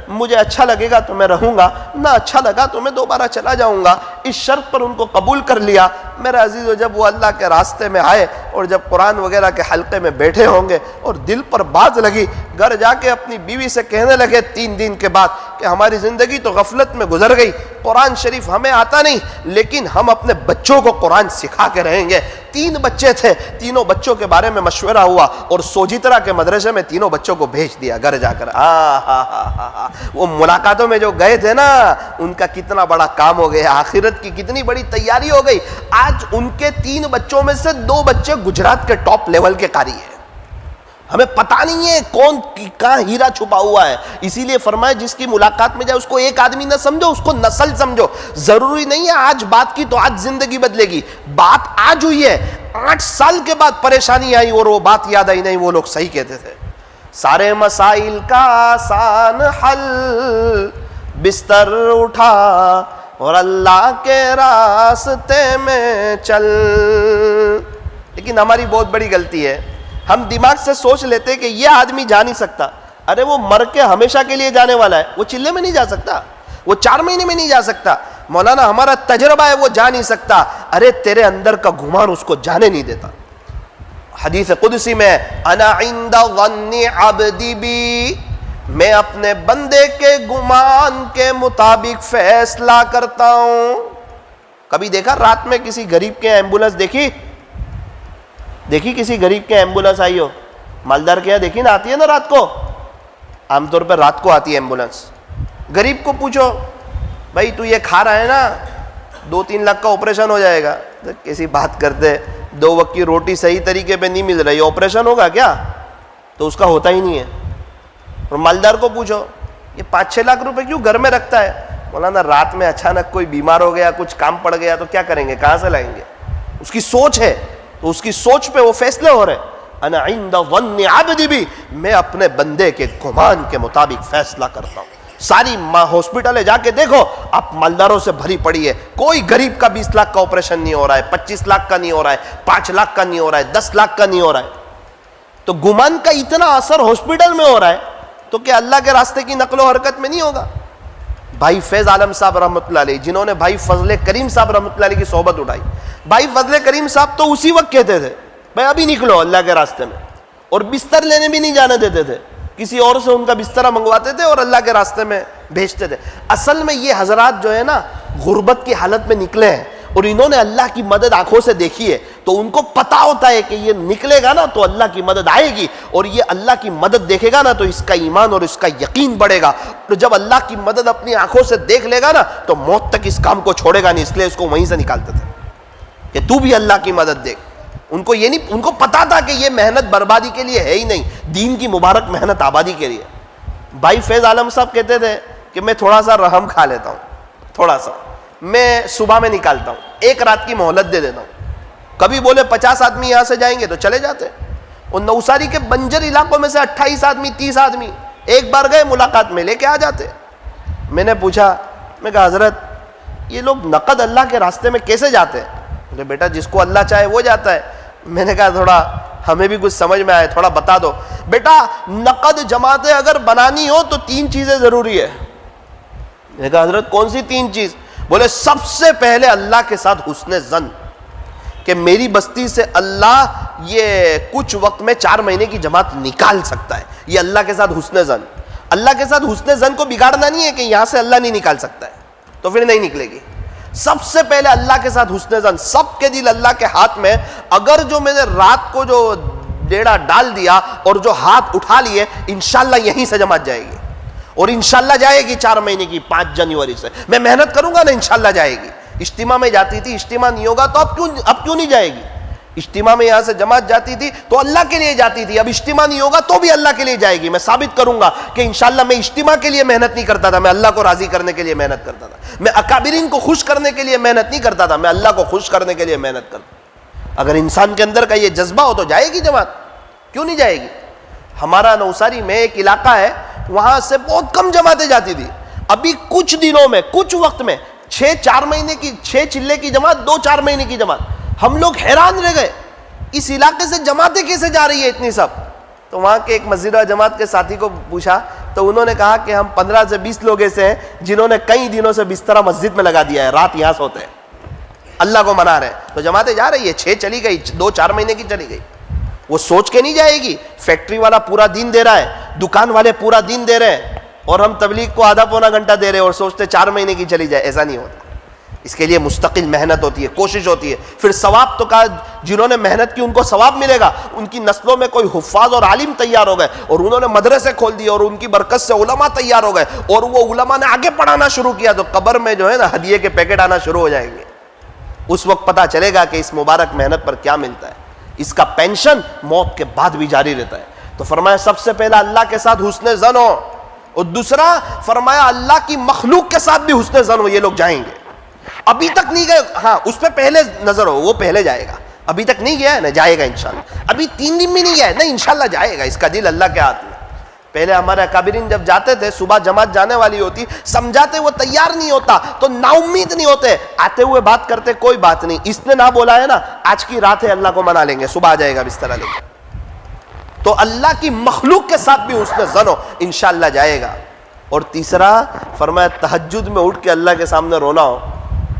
S1: مجھے اچھا لگے گا تو میں رہوں گا, نہ اچھا لگا تو میں دوبارہ چلا جاؤں گا. اس شرط پر ان کو قبول کر لیا. میرے عزیزو, جب وہ اللہ کے راستے میں آئے اور جب قرآن وغیرہ کے حلقے میں بیٹھے ہوں گے اور دل پر بات لگی, گھر جا کے اپنی بیوی سے کہنے لگے 3 دن کے بعد کہ ہماری زندگی تو غفلت میں گزر گئی, قرآن شریف ہمیں آتا نہیں, لیکن ہم اپنے بچوں کو قرآن سکھا کے رہیں گے. 3 بچے تھے, تینوں بچوں کے بارے میں مشورہ ہوا اور سوجترا کے مدرسے میں تینوں بچوں کو بھیج دیا گھر جا کر. وہ ملاقاتوں میں جو گئے تھے نا, ان کا کتنا بڑا کام ہو گیا, آخرت کی کتنی بڑی تیاری ہو گئی. آج ان کے 3 بچوں میں سے 2 بچے گجرات کے ٹاپ لیول کے قاری ہیں. ہمیں پتہ نہیں ہے کون کہاں ہیرا چھپا ہوا ہے. اسی لیے فرمایا جس کی ملاقات میں جائے اس کو ایک آدمی نہ سمجھو, اس کو نسل سمجھو. ضروری نہیں ہے آج بات کی تو آج زندگی بدلے گی. بات آج ہوئی ہے, 8 سال کے بعد پریشانی آئی اور وہ بات یاد آئی نہیں, وہ لوگ صحیح کہتے تھے. سارے مسائل کا آسان حل, بستر اٹھا اور اللہ کے راستے میں چل. لیکن ہماری بہت بڑی غلطی ہے, ہم دماغ سے سوچ لیتے کہ یہ آدمی جا نہیں سکتا. ارے وہ مر کے ہمیشہ کے لیے جانے والا ہے, وہ چلے میں نہیں جا سکتا, وہ 4 مہینے میں نہیں جا سکتا. مولانا ہمارا تجربہ ہے وہ جا نہیں سکتا. ارے تیرے اندر کا گمان اس کو جانے نہیں دیتا. حدیث قدسی میں انا عند ظن عبدی بی, میں اپنے بندے کے گمان کے مطابق فیصلہ کرتا ہوں. کبھی دیکھا رات میں کسی غریب کے ایمبولنس دیکھی, دیکھی کسی غریب کے ایمبولینس آئی ہو؟ مالدار کے یہاں دیکھی نا، آتی ہے نا رات کو، عام طور پہ رات کو آتی ہے ایمبولینس. غریب کو پوچھو بھائی تو یہ کھا رہا ہے نا، 2-3 لاکھ کا آپریشن ہو جائے گا. کیسی بات کرتے، 2 وقت کی روٹی صحیح طریقے پہ نہیں مل رہی، آپریشن ہوگا کیا؟ تو اس کا ہوتا ہی نہیں ہے. اور مالدار کو پوچھو یہ 5-6 لاکھ روپے کیوں گھر میں رکھتا ہے؟ مولانا رات میں اچانک کوئی بیمار ہو گیا، کچھ کام پڑ گیا تو کیا کریں گے، کہاں سے لائیں گے؟ اس کی سوچ ہے، تو اس کی سوچ پہ وہ فیصلے ہو رہے. انا عند ظن عبدی بھی، میں اپنے بندے کے گمان کے مطابق فیصلہ کرتا ہوں. ساری ہاسپٹلیں جا کے دیکھو، آپ مالداروں سے بھری پڑی ہے. کوئی غریب کا 20 لاکھ کا آپریشن نہیں ہو رہا ہے، 25 لاکھ کا نہیں ہو رہا ہے، 5 لاکھ کا نہیں ہو رہا ہے، 10 لاکھ کا نہیں ہو رہا ہے. تو گمان کا اتنا اثر ہاسپٹل میں ہو رہا ہے تو کہ اللہ کے راستے کی نقل و حرکت میں نہیں ہوگا؟ بھائی فیض عالم صاحب رحمۃ اللہ علیہ، جنہوں نے بھائی فضل کریم صاحب رحمۃ اللہ علیہ کی صحبت اٹھائی. بھائی فضل کریم صاحب تو اسی وقت کہتے تھے بھائی ابھی نکلو اللہ کے راستے میں، اور بستر لینے بھی نہیں جانے دیتے تھے، کسی اور سے ان کا بستر منگواتے تھے اور اللہ کے راستے میں بھیجتے تھے. اصل میں یہ حضرات جو ہے نا غربت کی حالت میں نکلے ہیں، اور انہوں نے اللہ کی مدد آنکھوں سے دیکھی ہے، تو ان کو پتا ہوتا ہے کہ یہ نکلے گا نا تو اللہ کی مدد آئے گی، اور یہ اللہ کی مدد دیکھے گا نا تو اس کا ایمان اور اس کا یقین بڑھے گا. اور جب اللہ کی مدد اپنی آنکھوں سے دیکھ لے گا نا تو موت تک اس کام کو چھوڑے گا نہیں. اس لیے اس کو وہیں سے نکالتے تھے کہ تو بھی اللہ کی مدد دیکھ. ان کو یہ نہیں، ان کو پتا تھا کہ یہ محنت بربادی کے لیے ہے ہی نہیں، دین کی مبارک محنت آبادی کے لیے. بھائی فیض عالم صاحب کہتے تھے کہ میں تھوڑا سا رحم کھا لیتا ہوں، تھوڑا سا میں صبح میں نکالتا ہوں، 1 رات کی مہلت دے دیتا ہوں. کبھی بولے 50 آدمی یہاں سے جائیں گے تو چلے جاتے. اور نوساری کے بنجر علاقوں میں سے 28 آدمی 30 آدمی ایک بار گئے، ملاقات میں لے کے آ جاتے. میں نے پوچھا، میں کہا حضرت یہ لوگ نقد اللہ کے راستے میں کیسے جاتے ہیں؟ بولے بیٹا جس کو اللہ چاہے وہ جاتا ہے. میں نے کہا تھوڑا ہمیں بھی کچھ سمجھ میں آئے، تھوڑا بتا دو. بیٹا نقد جماعتیں اگر بنانی ہو تو 3 چیزیں ضروری ہے. میں نے کہا حضرت کون سی 3 چیز؟ بولے سب سے پہلے اللہ کے ساتھ حسن ظن، کہ میری بستی سے اللہ یہ کچھ وقت میں 4 مہینے کی جماعت نکال سکتا ہے. یہ اللہ کے ساتھ حسن ظن. اللہ کے ساتھ حسن ظن کو بگاڑنا نہیں ہے کہ یہاں سے اللہ نہیں نکال سکتا ہے تو پھر نہیں نکلے گی. سب سے پہلے اللہ کے ساتھ حسن ظن. سب کے دل اللہ کے ہاتھ میں. اگر جو میں نے رات کو جو ڈیڑا ڈال دیا اور جو ہاتھ اٹھا لیے، انشاءاللہ یہیں سے جماعت جائے گی، اور انشاءاللہ جائے گی 4 مہینے کی 5 جنوری سے. میں محنت کروں گا نا انشاءاللہ جائے گی. اجتماع میں جاتی تھی، اجتماع نہیں ہوگا تو اب کیوں نہیں جائے گی؟ اجتماع میں یہاں سے جماعت جاتی تھی تو اللہ کے لیے جاتی تھی، اب اجتماع نہیں ہوگا تو بھی اللہ کے لیے جائے گی. میں ثابت کروں گا کہ انشاءاللہ میں اجتماع کے لیے محنت نہیں کرتا تھا، میں اللہ کو راضی کرنے کے لیے محنت کرتا تھا. میں اکابرین کو خوش کرنے کے لیے محنت نہیں کرتا تھا، میں اللہ کو خوش کرنے کے لیے محنت کرتا. اگر انسان کے اندر کا یہ جذبہ ہو تو جائے گی جماعت، کیوں نہیں جائے گی؟ ہمارا نوساری میں ایک علاقہ ہے، وہاں سے بہت کم جماعتیں جاتی تھی. ابھی کچھ دنوں میں، کچھ وقت میں 6 مہینے کی 6 چلے کی جماعت، 2-4 مہینے کی جماعت. ہم لوگ حیران رہ گئے اس علاقے سے جماعتیں کیسے جا رہی ہے اتنی سب. تو وہاں کے ایک مسجد و جماعت کے ساتھی کو پوچھا تو انہوں نے کہا کہ ہم 15 سے 20 لوگ ایسے ہیں جنہوں نے کئی دنوں سے بسترا مسجد میں لگا دیا ہے، رات یہاں سوتے ہیں، اللہ کو منا رہے ہیں. تو جماعتیں جا رہی ہے، 6 چلی گئی، 2-4 مہینے کی چلی گئی. وہ سوچ کے نہیں جائے گی. فیکٹری والا پورا دن دے رہا ہے، دکان والے پورا دن دے رہے ہیں، اور ہم تبلیغ کو آدھا پونا گھنٹہ دے رہے ہیں اور سوچتے 4 مہینے کی چلی جائے. ایسا نہیں ہوتا. اس کے لیے مستقل محنت ہوتی ہے، کوشش ہوتی ہے. پھر ثواب تو کہا جنہوں نے محنت کی ان کو ثواب ملے گا. ان کی نسلوں میں کوئی حفاظ اور عالم تیار ہو گئے اور انہوں نے مدرسے کھول دیے اور ان کی برکت سے علماء تیار ہو گئے اور وہ علماء نے آگے پڑھانا شروع کیا تو قبر میں جو ہے نا ہدیے کے پیکٹ آنا شروع ہو جائیں گے. اس وقت پتہ چلے گا کہ اس مبارک محنت پر کیا ملتا ہے. اس کا پینشن موت کے بعد بھی جاری رہتا ہے. تو فرمایا سب سے پہلا اللہ کے ساتھ حسن ظن ہو، اور دوسرا فرمایا اللہ کی مخلوق کے ساتھ بھی حسن ظن ہو. یہ لوگ جائیں گے. ابھی تک نہیں گئے، ہاں اس پہ پہلے نظر ہو، وہ پہلے جائے گا. ابھی تک نہیں گیا ہے نا، جائے گا انشاءاللہ. ابھی 3 دن بھی نہیں گیا ہے نہیں، انشاءاللہ جائے گا. اس کا دل اللہ کے ہاتھ میں. پہلے ہمارے اکابرین جب جاتے تھے، صبح جماعت جانے والی ہوتی، سمجھاتے وہ تیار نہیں ہوتا تو نا امید نہیں ہوتے، آتے ہوئے بات کرتے کوئی بات نہیں، اس نے نہ بولا ہے نا، آج کی رات ہے اللہ کو منا لیں گے، صبح آ جائے گا بستر لے کے. تو اللہ کی مخلوق کے ساتھ بھی حسن ظن ہو، انشاءاللہ جائے گا. اور تیسرا فرمایا تہجد میں اٹھ کے اللہ کے سامنے رونا ہو.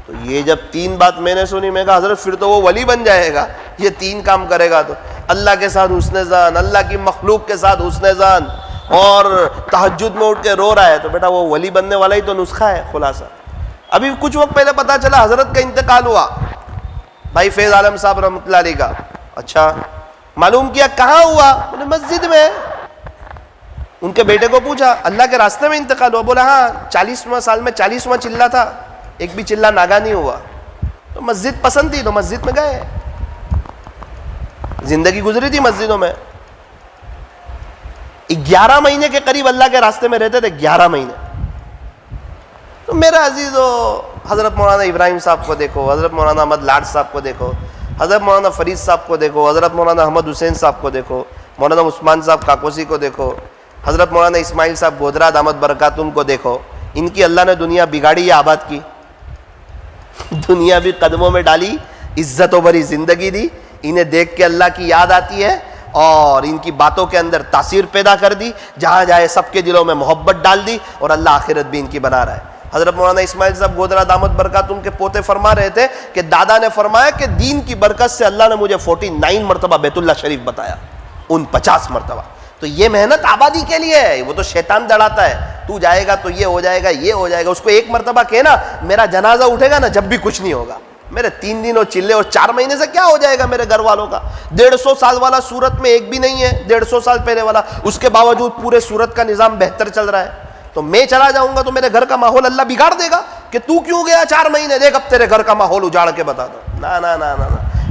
S1: تو یہ جب 3 بات میں نے سنی، میں کہا حضرت پھر تو وہ ولی بن جائے گا، یہ 3 کام کرے گا. تو اللہ کے ساتھ حسن ظن، اللہ کی مخلوق کے ساتھ حسن ظن، اور تہجد میں اٹھ کے رو رہا ہے، تو بیٹا وہ ولی بننے والا ہی تو نسخہ ہے خلاصہ. ابھی کچھ وقت پہلے پتا چلا حضرت کا انتقال ہوا، بھائی فیض عالم صاحب رحمۃ اللہ علیہ کا. اچھا معلوم کیا کہاں ہوا؟ بولے مسجد میں. ان کے بیٹے کو پوچھا اللہ کے راستے میں انتقال ہوا؟ بولا ہاں 40واں سال میں 40واں چلہ تھا, ایک بھی چلہ ناگا نہیں ہوا. تو مسجد پسند تھی تو مسجد میں گئے, زندگی گزری تھی مسجدوں میں. 11 مہینے کے قریب اللہ کے راستے میں رہتے تھے, 11 مہینے. تو میرا عزیزو, حضرت مولانا ابراہیم صاحب کو دیکھو, حضرت مولانا احمد لاڈ صاحب کو دیکھو, حضرت مولانا فرید صاحب کو دیکھو, حضرت مولانا احمد حسین صاحب کو دیکھو, مولانا عثمان صاحب کاکوسی کو دیکھو, حضرت مولانا اسماعیل صاحب گودرا دامت برکاتہم کو دیکھو. ان کی اللہ نے دنیا بگاڑی یا آباد کی؟ دنیا بھی قدموں میں ڈالی, عزت و بری زندگی دی. انہیں دیکھ کے اللہ کی یاد آتی ہے اور ان کی باتوں کے اندر تاثیر پیدا کر دی, جہاں جائے سب کے دلوں میں محبت ڈال دی, اور اللہ آخرت بھی ان کی بنا رہا ہے. حضرت مولانا اسماعیل صاحب گودرا دامت برکاتہم کے پوتے فرما رہے تھے کہ دادا نے فرمایا کہ دین کی برکت سے اللہ نے مجھے 49 مرتبہ بیت اللہ شریف بتایا, 49 مرتبہ. تو یہ محنت آبادی کے لیے ہے. وہ تو شیطان دڑاتا ہے, تو جائے گا تو یہ ہو جائے گا, یہ ہو جائے گا. اس کو ایک مرتبہ کہنا میرا جنازہ اٹھے گا نا جب بھی کچھ نہیں ہوگا, میرے 3 دن اور چلے اور 4 مہینے سے کیا ہو جائے گا میرے گھر والوں کا. 150 سال والا سورت میں ایک بھی نہیں ہے, 150 سال پہلے والا, اس کے باوجود پورے سورت کا نظام بہتر چل رہا ہے. تو میں چلا جاؤں گا تو میرے گھر کا ماحول اللہ بگاڑ دے گا کہ تو کیوں گیا 4 مہینے, دیکھ اب تیرے گھر کا ماحول اجاڑ کے بتا دو. نا نا نا نا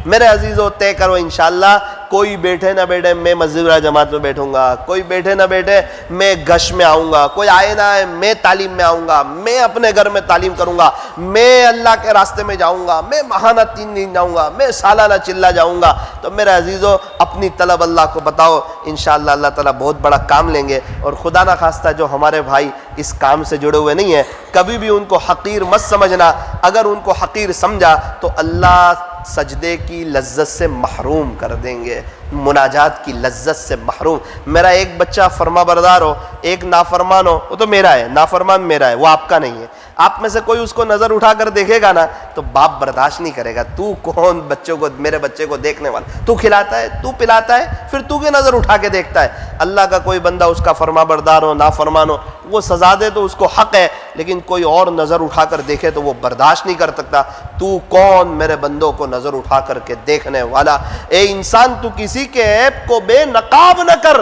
S1: میرے عزیزو, طے کرو انشاءاللہ. کوئی بیٹھے نہ بیٹھے میں مسجد جماعت میں بیٹھوں گا, کوئی بیٹھے نہ بیٹھے میں گش میں آؤں گا, کوئی آئے نہ آئے میں تعلیم میں آؤں گا, میں اپنے گھر میں تعلیم کروں گا, میں اللہ کے راستے میں جاؤں گا, میں ماہانہ 3 دن جاؤں گا, میں سالانہ چلہ جاؤں گا. تو میرے عزیزو اپنی طلب اللہ کو بتاؤ, انشاءاللہ اللہ تعالیٰ بہت بڑا کام لیں گے. اور خدا نہ خواستہ جو ہمارے بھائی اس کام سے جڑے ہوئے نہیں ہیں, کبھی بھی ان کو حقیر مت سمجھنا. اگر ان کو حقیر سمجھا تو اللہ سجدے کی لذت سے محروم کر دیں گے, مناجات کی لذت سے محروم. میرا ایک بچہ فرما بردار ہو, ایک نافرمان ہو, وہ تو میرا ہے, نافرمان میرا ہے, وہ آپ کا نہیں ہے. آپ میں سے کوئی اس کو نظر اٹھا کر دیکھے گا نا تو باپ برداشت نہیں کرے گا. تو کون بچوں کو, میرے بچے کو دیکھنے والا, تو کھلاتا ہے, تو پلاتا ہے, پھر تو کی نظر اٹھا کے دیکھتا ہے. اللہ کا کوئی بندہ اس کا فرما بردار ہو, نافرمان ہو, وہ سزا دے تو اس کو حق ہے, لیکن کوئی اور نظر اٹھا کر دیکھے تو وہ برداشت نہیں کر سکتا. تو کون میرے بندوں کو نظر اٹھا کر کے دیکھنے والا؟ اے انسان, تو کسی کے عیب کو بے نقاب نہ کر,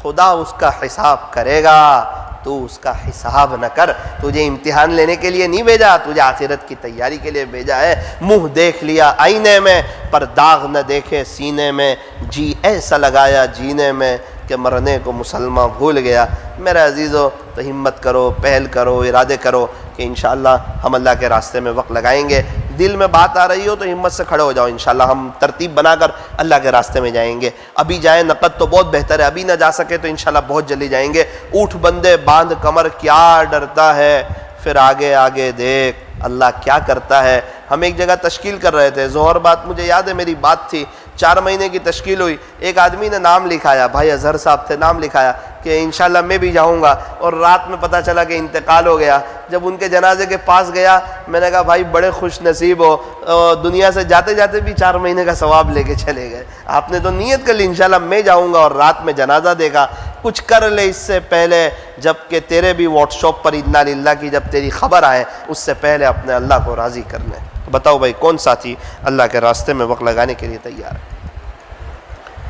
S1: خدا اس کا حساب کرے گا. تو اس کا حساب نہ کر. تجھے امتحان لینے کے لیے نہیں بھیجا, تجھے آخرت کی تیاری کے لیے بھیجا ہے. منہ دیکھ لیا آئینے میں پر داغ نہ دیکھے سینے میں, جی ایسا لگایا جینے میں کہ مرنے کو مسلمان بھول گیا. میرے عزیزو تو ہمت کرو, پہل کرو, ارادے کرو کہ انشاءاللہ ہم اللہ کے راستے میں وقت لگائیں گے. دل میں بات آ رہی ہو تو ہمت سے کھڑے ہو جاؤ, انشاءاللہ ہم ترتیب بنا کر اللہ کے راستے میں جائیں گے. ابھی جائیں نقد تو بہت بہتر ہے, ابھی نہ جا سکے تو انشاءاللہ بہت جلدی جائیں گے. اٹھ بندے باندھ کمر, کیا ڈرتا ہے, پھر آگے آگے دیکھ اللہ کیا کرتا ہے. ہم ایک جگہ تشکیل کر رہے تھے, ظہر بات مجھے یاد ہے, میری بات تھی, 4 مہینے کی تشکیل ہوئی. ایک آدمی نے نام لکھایا, بھائی اظہر صاحب تھے, نام لکھایا کہ انشاءاللہ میں بھی جاؤں گا, اور رات میں پتہ چلا کہ انتقال ہو گیا. جب ان کے جنازے کے پاس گیا, میں نے کہا بھائی بڑے خوش نصیب ہو, دنیا سے جاتے جاتے بھی 4 مہینے کا ثواب لے کے چلے گئے. آپ نے تو نیت کر لی انشاءاللہ میں جاؤں گا, اور رات میں جنازہ دیکھا. کچھ کر لے اس سے پہلے, جب کہ تیرے بھی واٹس ایپ پر انا للہ کی جب تیری خبر آئے, اس سے پہلے اپنے اللہ کو راضی کر لیں. بتاؤ بھائی کون ساتھی اللہ کے راستے میں وقت لگانے کے لیے تیار ہے؟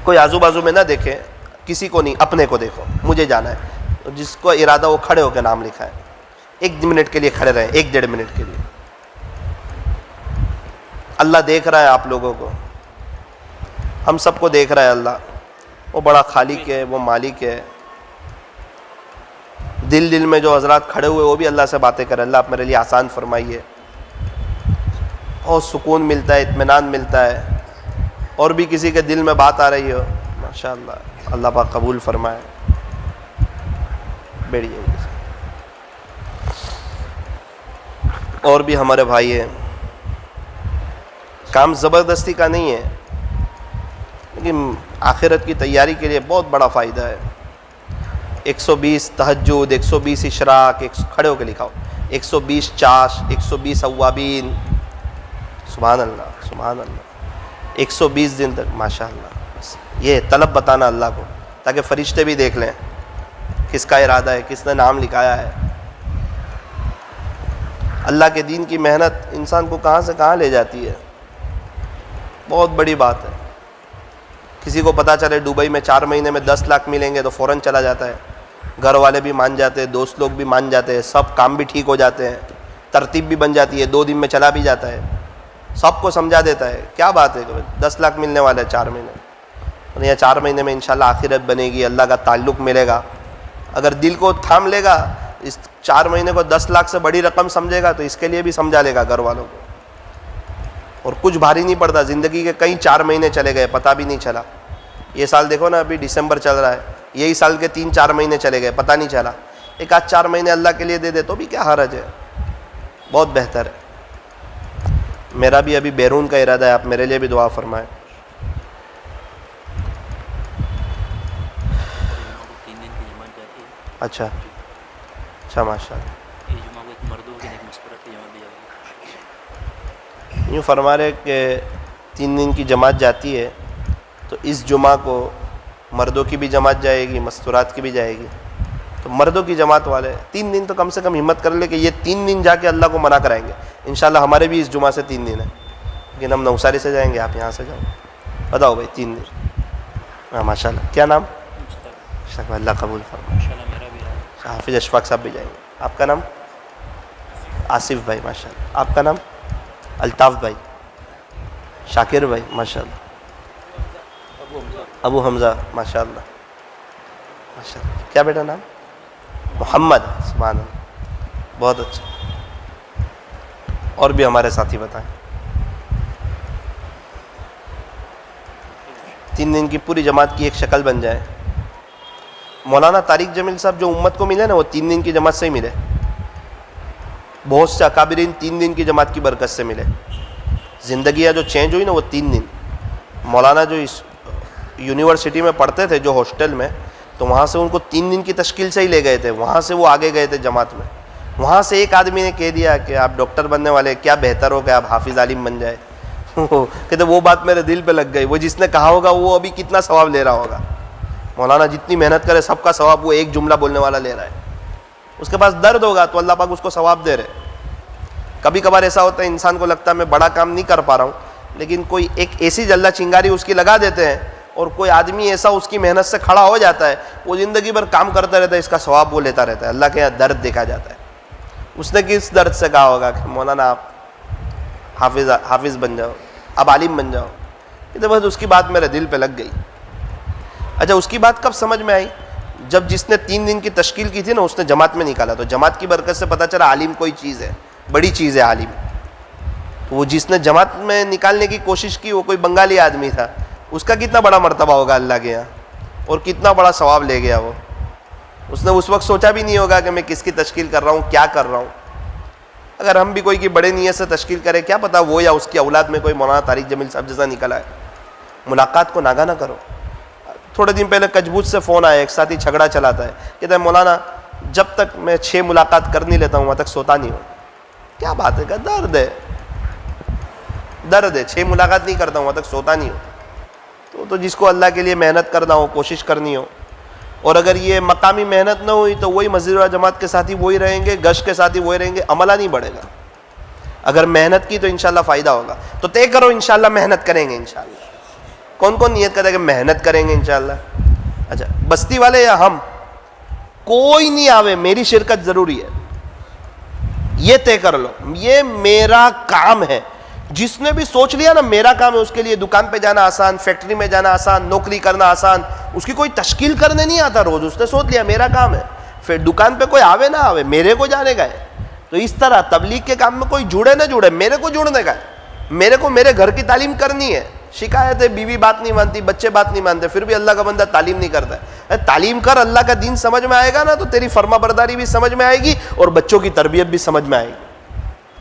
S1: کوئی آزو بازو میں نہ دیکھے, کسی کو نہیں, اپنے کو دیکھو. مجھے جانا ہے, جس کو ارادہ وہ کھڑے ہو کے نام لکھا ہے. 1 منٹ کے لیے کھڑے رہیں, 1-1.5 منٹ کے لیے. اللہ دیکھ رہا ہے آپ لوگوں کو, ہم سب کو دیکھ رہا ہے اللہ. وہ بڑا خالق ہے, وہ مالک ہے. دل میں جو حضرات کھڑے ہوئے وہ بھی اللہ سے باتیں کریں, اللہ آپ میرے لیے آسان فرمائیے. بہت سکون ملتا ہے, اطمینان ملتا ہے. اور بھی کسی کے دل میں بات آ رہی ہو, ماشاءاللہ, اللہ پاک قبول فرمائے. بیٹھیے. اور بھی ہمارے بھائی ہیں, کام زبردستی کا نہیں ہے, لیکن آخرت کی تیاری کے لیے بہت بڑا فائدہ ہے. 120 تہجد, 120 اشراق, کھڑے ہو کے لکھاؤ, 120 چاش, 120 اوابین, سبحان اللہ سبحان اللہ, 120 دن تک, ماشاءاللہ. بس یہ طلب بتانا اللہ کو, تاکہ فرشتے بھی دیکھ لیں کس کا ارادہ ہے, کس نے نام لکھایا ہے. اللہ کے دین کی محنت انسان کو کہاں سے کہاں لے جاتی ہے, بہت بڑی بات ہے. کسی کو پتہ چلے دبئی میں 4 مہینے میں 10 لاکھ ملیں گے تو فوراً چلا جاتا ہے. گھر والے بھی مان جاتے ہیں, دوست لوگ بھی مان جاتے ہیں, سب کام بھی ٹھیک ہو جاتے ہیں, ترتیب بھی بن جاتی ہے, 2 دن میں چلا بھی جاتا ہے, سب کو سمجھا دیتا ہے. کیا بات ہے کہ 10 لاکھ ملنے والے 4 مہینے, اور یہ 4 مہینے میں انشاءاللہ آخرت بنے گی, اللہ کا تعلق ملے گا. اگر دل کو تھام لے گا, اس 4 مہینے کو 10 لاکھ سے بڑی رقم سمجھے گا تو اس کے لیے بھی سمجھا لے گا گھر والوں کو, اور کچھ بھاری نہیں پڑتا. زندگی کے کئی 4 مہینے چلے گئے, پتہ بھی نہیں چلا. یہ سال دیکھو نا, ابھی دسمبر چل رہا ہے, یہی سال کے 3-4 مہینے چلے گئے, پتہ نہیں چلا. ایک آدھ 4 مہینے اللہ کے لیے دے دے تو بھی کیا حرج ہے, بہت بہتر ہے. میرا بھی ابھی بیرون کا ارادہ ہے, آپ میرے لیے بھی دعا فرمائیں. اچھا اچھا, ماشاء اللہ. یوں فرما رہے کہ 3 دن کی جماعت جاتی ہے, تو اس جمعہ کو مردوں کی بھی جماعت جائے گی, مستورات کی بھی جائے گی. تو مردوں کی جماعت والے 3 دن تو کم سے کم ہمت کر لے کہ یہ 3 دن جا کے اللہ کو منع کرائیں گے. انشاءاللہ ہمارے بھی اس جمعہ سے 3 دن ہے, لیکن ہم نوساری سے جائیں گے, آپ یہاں سے جاؤ. بتاؤ بھائی 3 دن. ہاں ماشاء اللہ. کیا نام؟ اللہ قبول فرمائے. حافظ اشفاق صاحب بھی جائیں گے. آپ کا نام؟ آصف بھائی, ماشاء اللہ. آپ کا نام؟ الطاف بھائی, شاکر بھائی, ماشاء اللہ. ابو حمزہ, ماشاء اللہ ماشاء اللہ. کیا بیٹا نام؟ محمد. سبحان اللہ, بہت اچھا. اور بھی ہمارے ساتھی بتائیں. 3 دن کی پوری جماعت کی ایک شکل بن جائے. مولانا طارق جمیل صاحب جو امت کو ملے نا, وہ 3 دن کی جماعت سے ہی ملے. بہت سے اکابرین 3 دن کی جماعت کی برکت سے ملے. زندگیاں جو چینج ہوئی نا, وہ 3 دن. مولانا جو اس یونیورسٹی میں پڑھتے تھے, جو ہاسٹل میں, تو وہاں سے ان کو 3 دن کی تشکیل سے ہی لے گئے تھے. وہاں سے وہ آگے گئے تھے جماعت میں. وہاں سے ایک آدمی نے کہہ دیا کہ آپ ڈاکٹر بننے والے, کیا بہتر ہو کہ آپ حافظ عالم بن جائے. کہتے وہ بات میرے دل پہ لگ گئی. وہ جس نے کہا ہوگا وہ ابھی کتنا ثواب لے رہا ہوگا. مولانا جتنی محنت کرے سب کا ثواب وہ ایک جملہ بولنے والا لے رہا ہے. اس کے پاس درد ہوگا تو اللہ پاک اس کو ثواب دے رہے. کبھی کبھار ایسا ہوتا ہے انسان کو لگتا ہے میں بڑا کام نہیں کر پا رہا ہوں, لیکن کوئی ایک ایسی جلدہ چنگاری اس کی لگا دیتے ہیں, اور کوئی آدمی ایسا اس کی محنت سے کھڑا ہو جاتا ہے, وہ زندگی بھر کام کرتا رہتا ہے, اس کا ثواب وہ لیتا رہتا ہے. اللہ کے یہاں درد دیکھا جاتا ہے. اس نے کس درد سے کہا ہوگا کہ مولانا آپ حافظ بن جاؤ, اب عالم بن جاؤ. یہ تو بس اس کی بات میرے دل پہ لگ گئی. اچھا, اس کی بات کب سمجھ میں آئی؟ جب جس نے 3 دن کی تشکیل کی تھی نا, اس نے جماعت میں نکالا, تو جماعت کی برکت سے پتہ چلا عالم کوئی چیز ہے, بڑی چیز ہے عالم. تو وہ جس نے جماعت میں نکالنے کی کوشش کی, وہ کوئی بنگالی آدمی تھا. اس کا کتنا بڑا مرتبہ ہوگا اللہ کے یہاں, اور کتنا بڑا ثواب لے گیا وہ. اس نے اس وقت سوچا بھی نہیں ہوگا کہ میں کس کی تشکیل کر رہا ہوں, کیا کر رہا ہوں. اگر ہم بھی کوئی کی بڑے نیت سے تشکیل کرے, کیا پتا وہ یا اس کی اولاد میں کوئی مولانا طارق جمیل صاحب جیسا نکلا ہے. ملاقات کو ناگا نہ کرو. تھوڑے دن پہلے کجبوت سے فون آیا, ایک ساتھی جھگڑا چلاتا ہے, کہتا ہے مولانا جب تک میں 6 ملاقات کر نہیں لیتا ہوں وہاں تک سوتا نہیں ہوں. کیا بات ہے, کہ درد ہے, درد ہے, 6 ملاقات نہیں کرتا ہوں وہاں تک سوتا نہیں ہوں. تو جس کو اللہ کے لیے محنت کرنا ہو, کوشش کرنی ہو, اور اگر یہ مقامی محنت نہ ہوئی تو وہی مسجد و جماعت کے ساتھی وہی رہیں گے, گشت کے ساتھی وہی رہیں گے, عملہ نہیں بڑھے گا. اگر محنت کی تو انشاءاللہ فائدہ ہوگا. تو طے کرو انشاءاللہ محنت کریں گے انشاءاللہ. کون کون نیت کرتا ہے کہ محنت کریں گے انشاءاللہ؟ اچھا, بستی والے یا ہم؟ کوئی نہیں آوے, میری شرکت ضروری ہے, یہ طے کر لو. یہ میرا کام ہے. جس نے بھی سوچ لیا نا میرا کام ہے, اس کے لیے دکان پہ جانا آسان, فیکٹری میں جانا آسان, نوکری کرنا آسان. اس کی کوئی تشکیل کرنے نہیں آتا روز. اس نے سوچ لیا میرا کام ہے, پھر دکان پہ کوئی آوے نہ آوے میرے کو جانے کا ہے. تو اس طرح تبلیغ کے کام میں کوئی جڑے نہ جڑے, میرے کو جڑنے کا ہے. میرے کو میرے گھر کی تعلیم کرنی ہے. شکایت ہے بیوی بات نہیں مانتی, بچے بات نہیں مانتے, پھر بھی اللہ کا بندہ تعلیم نہیں کرتا ہے. تعلیم کر, اللہ کا دین سمجھ میں آئے گا نا, تو تیری فرما برداری بھی سمجھ میں آئے گی, اور بچوں کی تربیت بھی سمجھ میں آئے گی.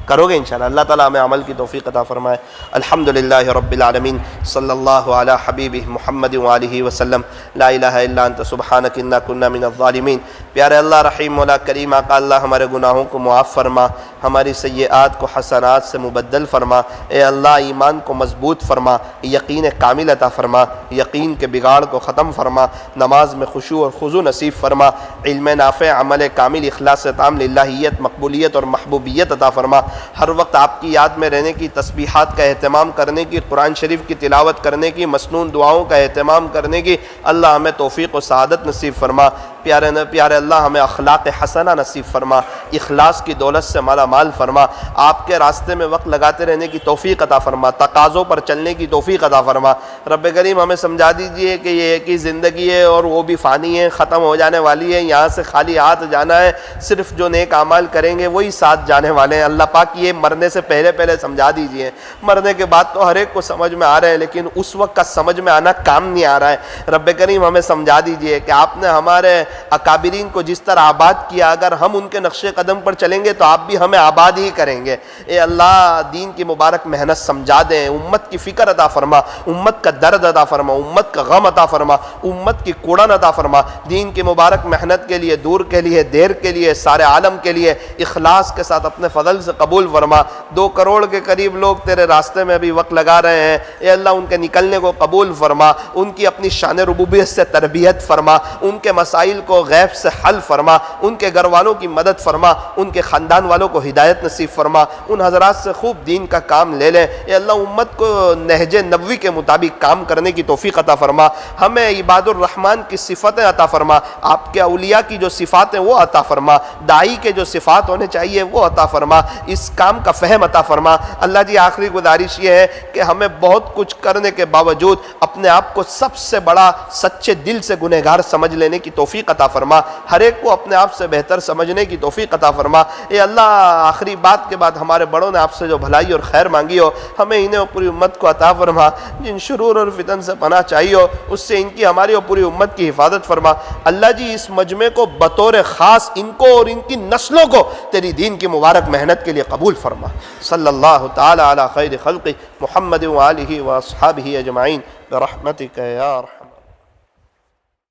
S1: کرو گے انشاءاللہ. اللہ تعالیٰ ہمیں عمل کی توفیق عطا فرمائے. الحمدللہ رب العالمین, صلی اللہ علی حبیبہ محمد وآلہ وسلم. لا الہ الا انت سبحانک انا کنا من الظالمین. پیارے اللہ رحیم مولا کریم آقا اللہ ہمارے گناہوں کو معاف فرما، ہماری سیئات کو حسنات سے مبدل فرما، اے اللہ ایمان کو مضبوط فرما، یقین کامل عطا فرما، یقین کے بگاڑ کو ختم فرما، نماز میں خشوع اور خضوع نصیب فرما، علم نافع، عمل کامل، اخلاص تام، للہیت، مقبولیت اور محبوبیت عطا فرما، ہر وقت آپ کی یاد میں رہنے کی، تسبیحات کا اہتمام کرنے کی، قرآن شریف کی تلاوت کرنے کی، مسنون دعاؤں کا اہتمام کرنے کی اللہ ہمیں توفیق و سعادت نصیب فرما۔ پیارے اللہ ہمیں اخلاق حسنہ نصیب فرما، اخلاص کی دولت سے مالا مال فرما، آپ کے راستے میں وقت لگاتے رہنے کی توفیق عطا فرما، تقاضوں پر چلنے کی توفیق عطا فرما۔ رب کریم ہمیں سمجھا دیجئے کہ یہ ایک ہی زندگی ہے اور وہ بھی فانی ہے، ختم ہو جانے والی ہے، یہاں سے خالی ہاتھ جانا ہے، صرف جو نیک اعمال کریں گے وہی ساتھ جانے والے ہیں۔ اللہ پاک یہ مرنے سے پہلے سمجھا دیجئے، مرنے کے بعد تو ہر ایک کو سمجھ میں آ رہا ہے لیکن اس وقت کا سمجھ میں آنا کام نہیں آ رہا ہے۔ رب کریم ہمیں سمجھا دیجئے کہ آپ نے ہمارے اکابرین کو جس طرح آباد کیا، اگر ہم ان کے نقش قدم پر چلیں گے تو آپ بھی ہمیں آباد ہی کریں گے۔ اے اللہ دین کی مبارک محنت سمجھا دیں، امت کی فکر عطا فرما، امت کا درد عطا فرما، امت کا غم عطا فرما، امت کی کوڑن عطا فرما، دین کی مبارک محنت کے لیے، دور کے لیے، دیر کے لیے، سارے عالم کے لیے اخلاص کے ساتھ اپنے فضل سے قبول فرما۔ 2 کروڑ کے قریب لوگ تیرے راستے میں ابھی وقت لگا رہے ہیں، اے اللہ ان کے نکلنے کو قبول فرما، ان کی اپنی شان ربوبیت سے تربیت فرما، ان کے مسائل کو غیب سے حل فرما، ان کے گھر والوں کی مدد فرما، ان کے خاندان والوں کو ہدایت نصیب فرما، ان حضرات سے خوب دین کا کام لے لیں۔ اے اللہ امت کو نہج نبوی کے مطابق کام کرنے کی توفیق عطا فرما، ہمیں عباد الرحمن کی صفتیں عطا فرما، آپ کے اولیاء کی جو صفات ہیں وہ عطا فرما، داعی کے جو صفات ہونے چاہیے وہ عطا فرما، اس کام کا فہم عطا فرما۔ اللہ جی آخری گزارش یہ ہے کہ ہمیں بہت کچھ کرنے کے باوجود اپنے آپ کو سب سے بڑا سچے دل سے گنہگار سمجھ لینے کی توفیق عطا فرما، ہر ایک کو اپنے آپ سے بہتر سمجھنے کی توفیق عطا فرما۔ اے اللہ آخری بات کے بعد ہمارے بڑوں نے آپ سے جو بھلائی اور خیر مانگی ہو ہمیں انہیں اور پوری امت کو عطا فرما، جن شرور اور فتن سے پناہ چاہیے ہو اس سے ان کی، ہماری اور پوری امت کی حفاظت فرما۔ اللہ جی اس مجمع کو بطور خاص ان کو اور ان کی نسلوں کو تیری دین کی مبارک محنت کے لیے قبول فرما۔ صلی اللہ تعالی علی خیر خلق محمد و آلہ و اصحابہ اجمعین برحمتک یا ارحم